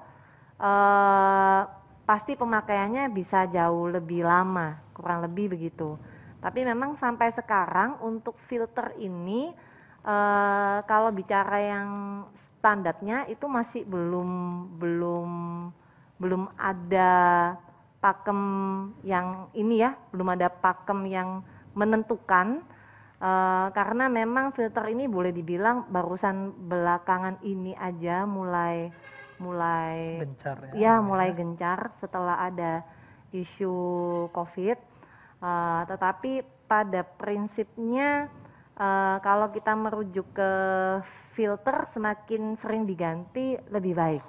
pasti pemakaiannya bisa jauh lebih lama, kurang lebih begitu. Tapi memang sampai sekarang untuk filter ini kalau bicara yang standarnya itu masih belum ada pakem yang ini ya, belum ada pakem yang menentukan karena memang filter ini boleh dibilang barusan belakangan ini aja mulai Gencar ya ya. mulai gencar setelah ada isu COVID. Tetapi pada prinsipnya kalau kita merujuk ke filter semakin sering diganti lebih baik.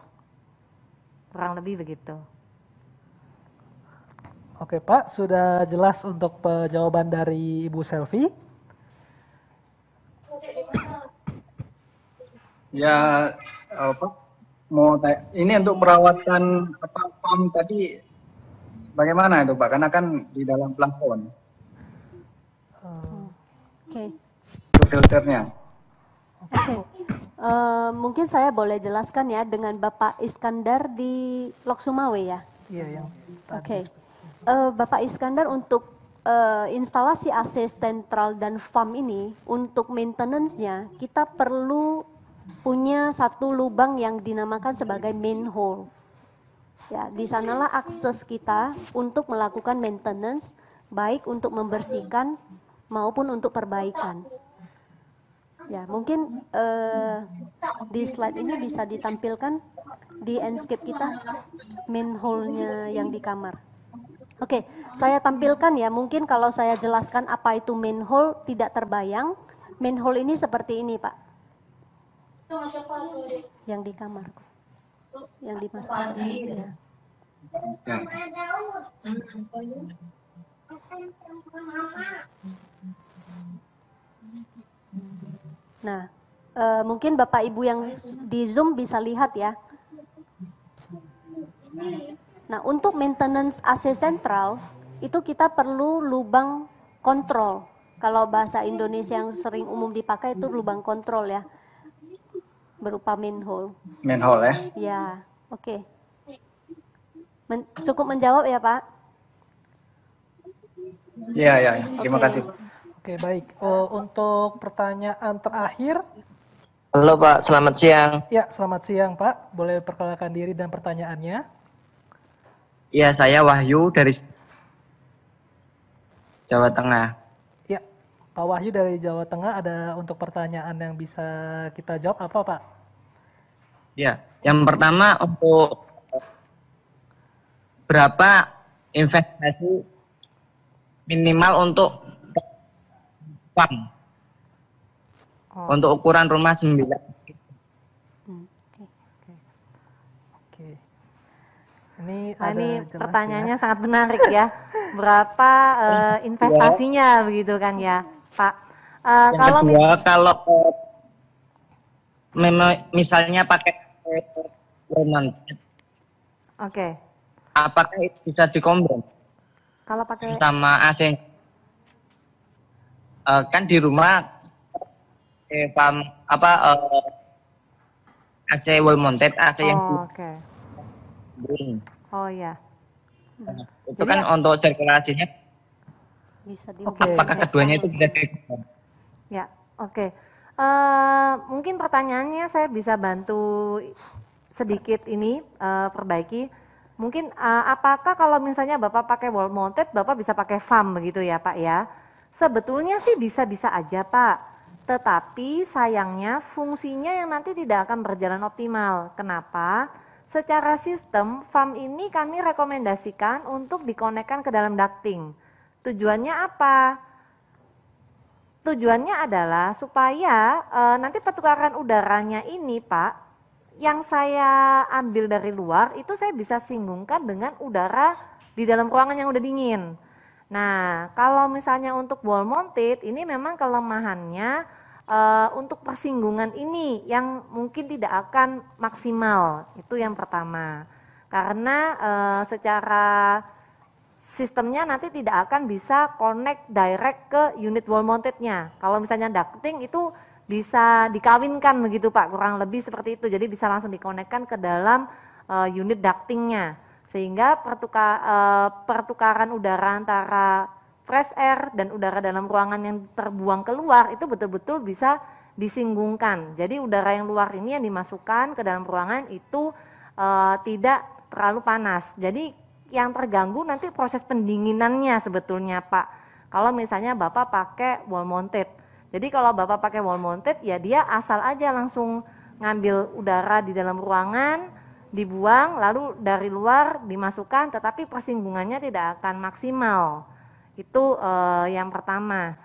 Kurang lebih begitu. Oke Pak, sudah jelas untuk jawaban dari Ibu Selvi. Ya, ini untuk perawatan pump tadi bagaimana itu Pak? Karena kan di dalam plafon. Oke. Filternya. Oke. Mungkin saya boleh jelaskan ya dengan Bapak Iskandar di Lok Sumawe ya. Iya yang Oke. Bapak Iskandar untuk instalasi AC sentral dan FAM ini untuk maintenance-nya kita perlu punya satu lubang yang dinamakan sebagai manhole. Ya, di sanalah akses kita untuk melakukan maintenance, baik untuk membersihkan maupun untuk perbaikan. Ya, mungkin di slide ini bisa ditampilkan di Enscape kita manhole-nya yang di kamar. Oke, saya tampilkan ya, mungkin kalau saya jelaskan apa itu manhole tidak terbayang. Manhole ini seperti ini, Pak. Yang di kamar, yang di master ya. Nah, mungkin Bapak Ibu yang di Zoom bisa lihat ya. Nah, untuk maintenance AC sentral itu kita perlu lubang kontrol. Kalau bahasa Indonesia yang sering umum dipakai itu lubang kontrol ya, berupa manhole. Manhole ya? Ya, oke. Cukup menjawab ya Pak? Iya, ya. Terima kasih. Oke, baik. Untuk pertanyaan terakhir. Halo Pak, selamat siang. Ya, selamat siang Pak. Boleh perkenalkan diri dan pertanyaannya? Ya, saya Wahyu dari Jawa Tengah. Ya, Pak Wahyu dari Jawa Tengah, ada untuk pertanyaan yang bisa kita jawab apa Pak? Ya, yang pertama untuk berapa investasi minimal untuk pump? Untuk ukuran rumah 9. Oke. Ini Nah, ada ini jelas pertanyaannya ya. sangat menarik ya. Berapa investasinya begitu kan ya, Pak? Yang Kalau kedua, kalau misalnya pakai lemon, Oke. apakah itu bisa dikombin Kalau pakai sama AC? Kan di rumah AC wall mounted, AC yang oke. Oh ya. itu kan untuk sirkulasinya. Bisa Apakah keduanya itu bisa dikombin? Ya, oke. Mungkin pertanyaannya saya bisa bantu sedikit ini perbaiki. Mungkin apakah kalau misalnya Bapak pakai wall mounted, Bapak bisa pakai FAM begitu ya Pak ya? Sebetulnya sih bisa-bisa aja Pak. Tetapi sayangnya fungsinya yang nanti tidak akan berjalan optimal. Kenapa? Secara sistem FAM ini kami rekomendasikan untuk dikonekkan ke dalam ducting. Tujuannya apa? Tujuannya adalah supaya nanti pertukaran udaranya ini Pak, yang saya ambil dari luar itu saya bisa singgungkan dengan udara di dalam ruangan yang udah dingin. Nah, kalau misalnya untuk wall mounted ini memang kelemahannya untuk persinggungan ini yang mungkin tidak akan maksimal, itu yang pertama. Karena secara sistemnya nanti tidak akan bisa connect direct ke unit wall mountednya. Kalau misalnya ducting itu bisa dikawinkan begitu Pak, kurang lebih seperti itu. Jadi bisa langsung dikonekkan ke dalam unit ductingnya. Sehingga pertukaran udara antara fresh air dan udara dalam ruangan yang terbuang keluar itu betul-betul bisa disinggungkan. Jadi udara yang luar ini yang dimasukkan ke dalam ruangan itu tidak terlalu panas. Jadi yang terganggu nanti proses pendinginannya sebetulnya Pak. Kalau misalnya Bapak pakai wall mounted. Jadi kalau Bapak pakai wall mounted ya dia asal aja langsung ngambil udara di dalam ruangan, dibuang, lalu dari luar dimasukkan, tetapi persinggungannya tidak akan maksimal. Itu yang pertama.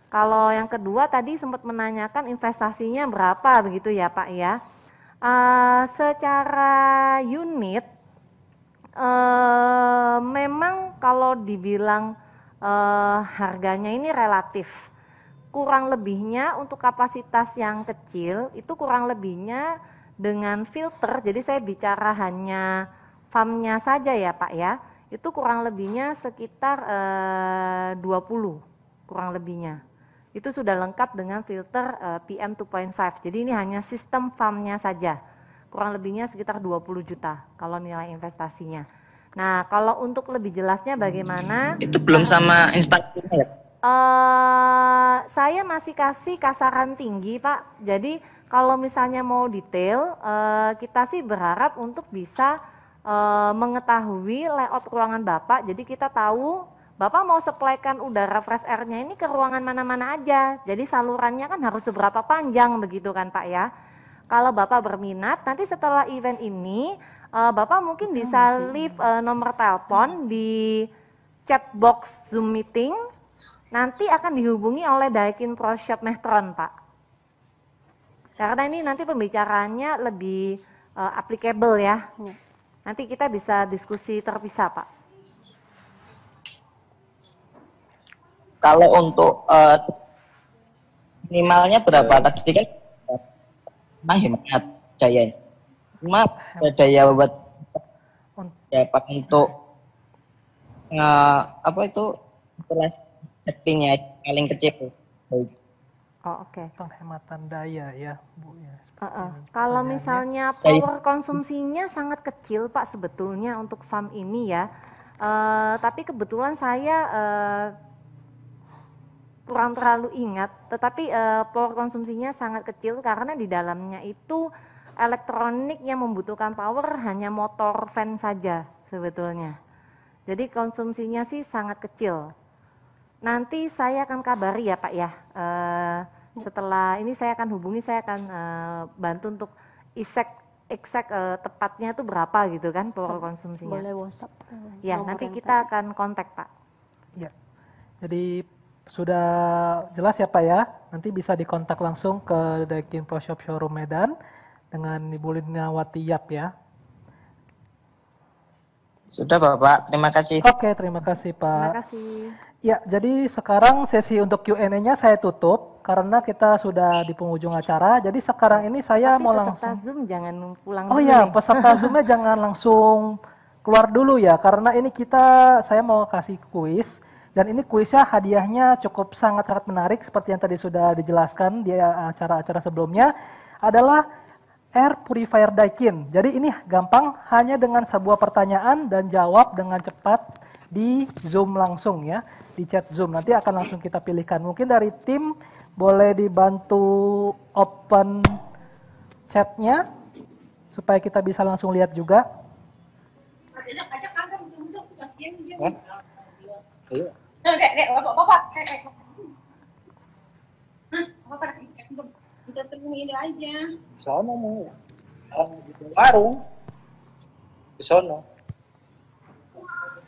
Kalau yang kedua tadi sempat menanyakan investasinya berapa begitu ya Pak ya. Secara unit Memang kalau dibilang harganya ini relatif. Kurang lebihnya untuk kapasitas yang kecil itu kurang lebihnya dengan filter. Jadi saya bicara hanya farmnya saja ya Pak ya. Itu kurang lebihnya sekitar 20 kurang lebihnya. Itu sudah lengkap dengan filter PM 2.5. Jadi ini hanya sistem farmnya saja. Kurang lebihnya sekitar 20 juta kalau nilai investasinya. Nah, kalau untuk lebih jelasnya bagaimana? Itu belum sama installasinya ya? Saya masih kasih kasaran tinggi, Pak. Jadi kalau misalnya mau detail, kita sih berharap untuk bisa mengetahui layout ruangan Bapak. Jadi kita tahu Bapak mau supply-kan udara fresh air-nya ini ke ruangan mana-mana aja. Jadi salurannya kan harus seberapa panjang begitu kan, Pak ya. Kalau Bapak berminat, nanti setelah event ini, Bapak mungkin bisa leave nomor telepon di chat box Zoom meeting, nanti akan dihubungi oleh Daikin Pro Shop Metron, Pak. Karena ini nanti pembicaraannya lebih applicable ya. Nanti kita bisa diskusi terpisah, Pak. Kalau untuk minimalnya berapa tadi kan? Hemat daya. Cuma daya buat dapat untuk apa itu settingnya paling kecil. Oh, oke. Penghematan daya ya, Bu ya. Kalau misalnya power konsumsinya sangat kecil Pak sebetulnya untuk farm ini ya. Tapi kebetulan saya kurang terlalu ingat, tetapi power konsumsinya sangat kecil karena di dalamnya itu elektronik yang membutuhkan power hanya motor fan saja sebetulnya. Jadi konsumsinya sih sangat kecil. Nanti saya akan kabari ya Pak ya. Setelah ini saya akan hubungi, saya akan bantu untuk exact tepatnya itu berapa gitu kan power konsumsinya. Boleh WhatsApp. Ya, nanti kita akan kontak Pak. Ya. Jadi sudah jelas ya Pak ya. Nanti bisa dikontak langsung ke Daikin Pro Shop Showroom Medan dengan Ibu Liniawati Yap ya. Sudah Bapak, terima kasih. Oke, terima kasih Pak. Terima kasih. Ya, jadi sekarang sesi untuk Q&A-nya saya tutup karena kita sudah di penghujung acara. Jadi sekarang ini saya mau langsung. Peserta Zoom jangan pulang Oh dulu ya, nih. peserta Zoom-nya jangan langsung keluar dulu ya, karena ini saya mau kasih kuis. Dan ini kuisnya hadiahnya cukup sangat-sangat menarik seperti yang tadi sudah dijelaskan di acara-acara sebelumnya adalah Air Purifier Daikin. Jadi ini gampang, hanya dengan sebuah pertanyaan dan jawab dengan cepat di Zoom langsung ya, di chat Zoom. Nanti akan langsung kita pilihkan. Mungkin dari tim boleh dibantu open chatnya supaya kita bisa langsung lihat juga. Iya. Kita ini aja. Sono mau. Di warung. Di sono.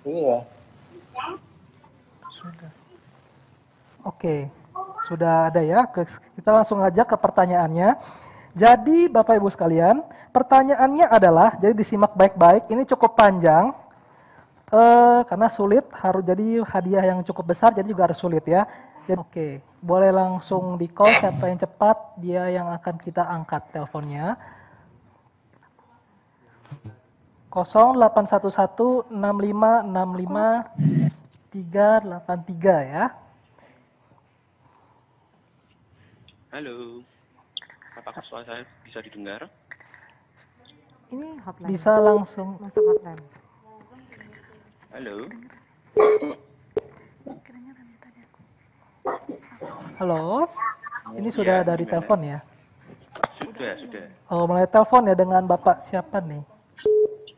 Iya. Sudah. Oke, sudah ada ya. Kita langsung aja ke pertanyaannya. Jadi Bapak Ibu sekalian, pertanyaannya adalah, jadi disimak baik-baik, ini cukup panjang. Karena sulit, harus jadi hadiah yang cukup besar, jadi juga harus sulit ya. Jadi, oke, boleh langsung di call, siapa yang cepat, dia yang akan kita angkat teleponnya. 0811 65 65 383 ya. Halo, apakah suara saya bisa didengar? Ini hotline. Bisa langsung masuk hotline. Halo. Halo, ini sudah dari telepon ya? Sudah. Oh, mulai telepon ya dengan Bapak siapa nih?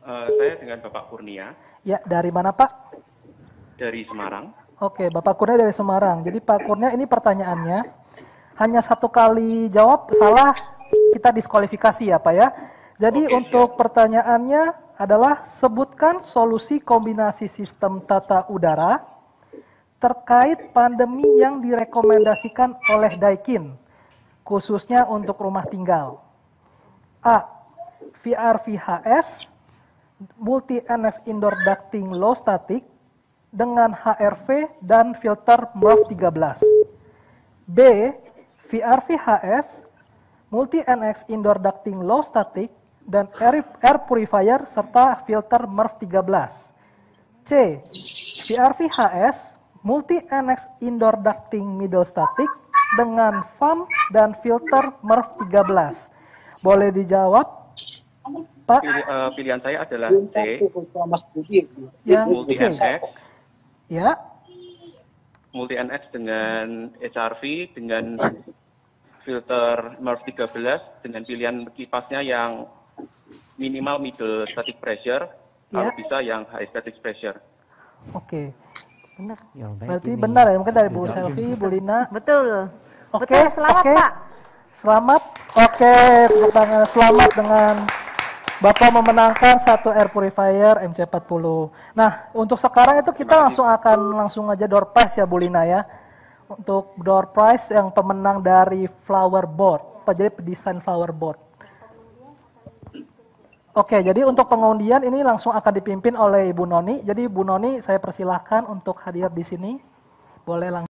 Saya dengan Bapak Kurnia. Ya, dari mana Pak? Dari Semarang. Oke, Bapak Kurnia dari Semarang. Jadi Pak Kurnia ini pertanyaannya, hanya satu kali jawab salah kita diskualifikasi ya Pak ya. Jadi untuk pertanyaannya adalah sebutkan solusi kombinasi sistem tata udara terkait pandemi yang direkomendasikan oleh Daikin, khususnya untuk rumah tinggal. A. VR VHS, multi-NX indoor ducting low static dengan HRV dan filter MERV 13. B. VRV-HS, multi-NX indoor ducting low static dan air purifier serta filter MERV 13. C. VRV-HS, multi-NX indoor ducting middle static dengan FAM dan filter MERV 13. Boleh dijawab, Pak? Pilihan saya adalah C. Yang Multi-NX. Ya. Multi-NX dengan HRV, dengan filter MERV 13, dengan pilihan kipasnya yang minimal middle static pressure, kalau bisa yang high static pressure. Oke. Benar. Berarti benar ya, mungkin dari Bu Selvi, Bu Lina. Betul. Oke, Betul, selamat oke. Pak. Selamat. Oke, tepuk tangan. Selamat dengan Bapak memenangkan satu air purifier MC40. Nah, untuk sekarang itu kita langsung aja door prize ya Bu Lina ya. Untuk door prize yang pemenang dari flower board, jadi desain flower board. Oke, jadi untuk pengundian ini langsung akan dipimpin oleh Ibu Noni. Jadi Bu Noni saya persilahkan untuk hadir di sini. Boleh langsung.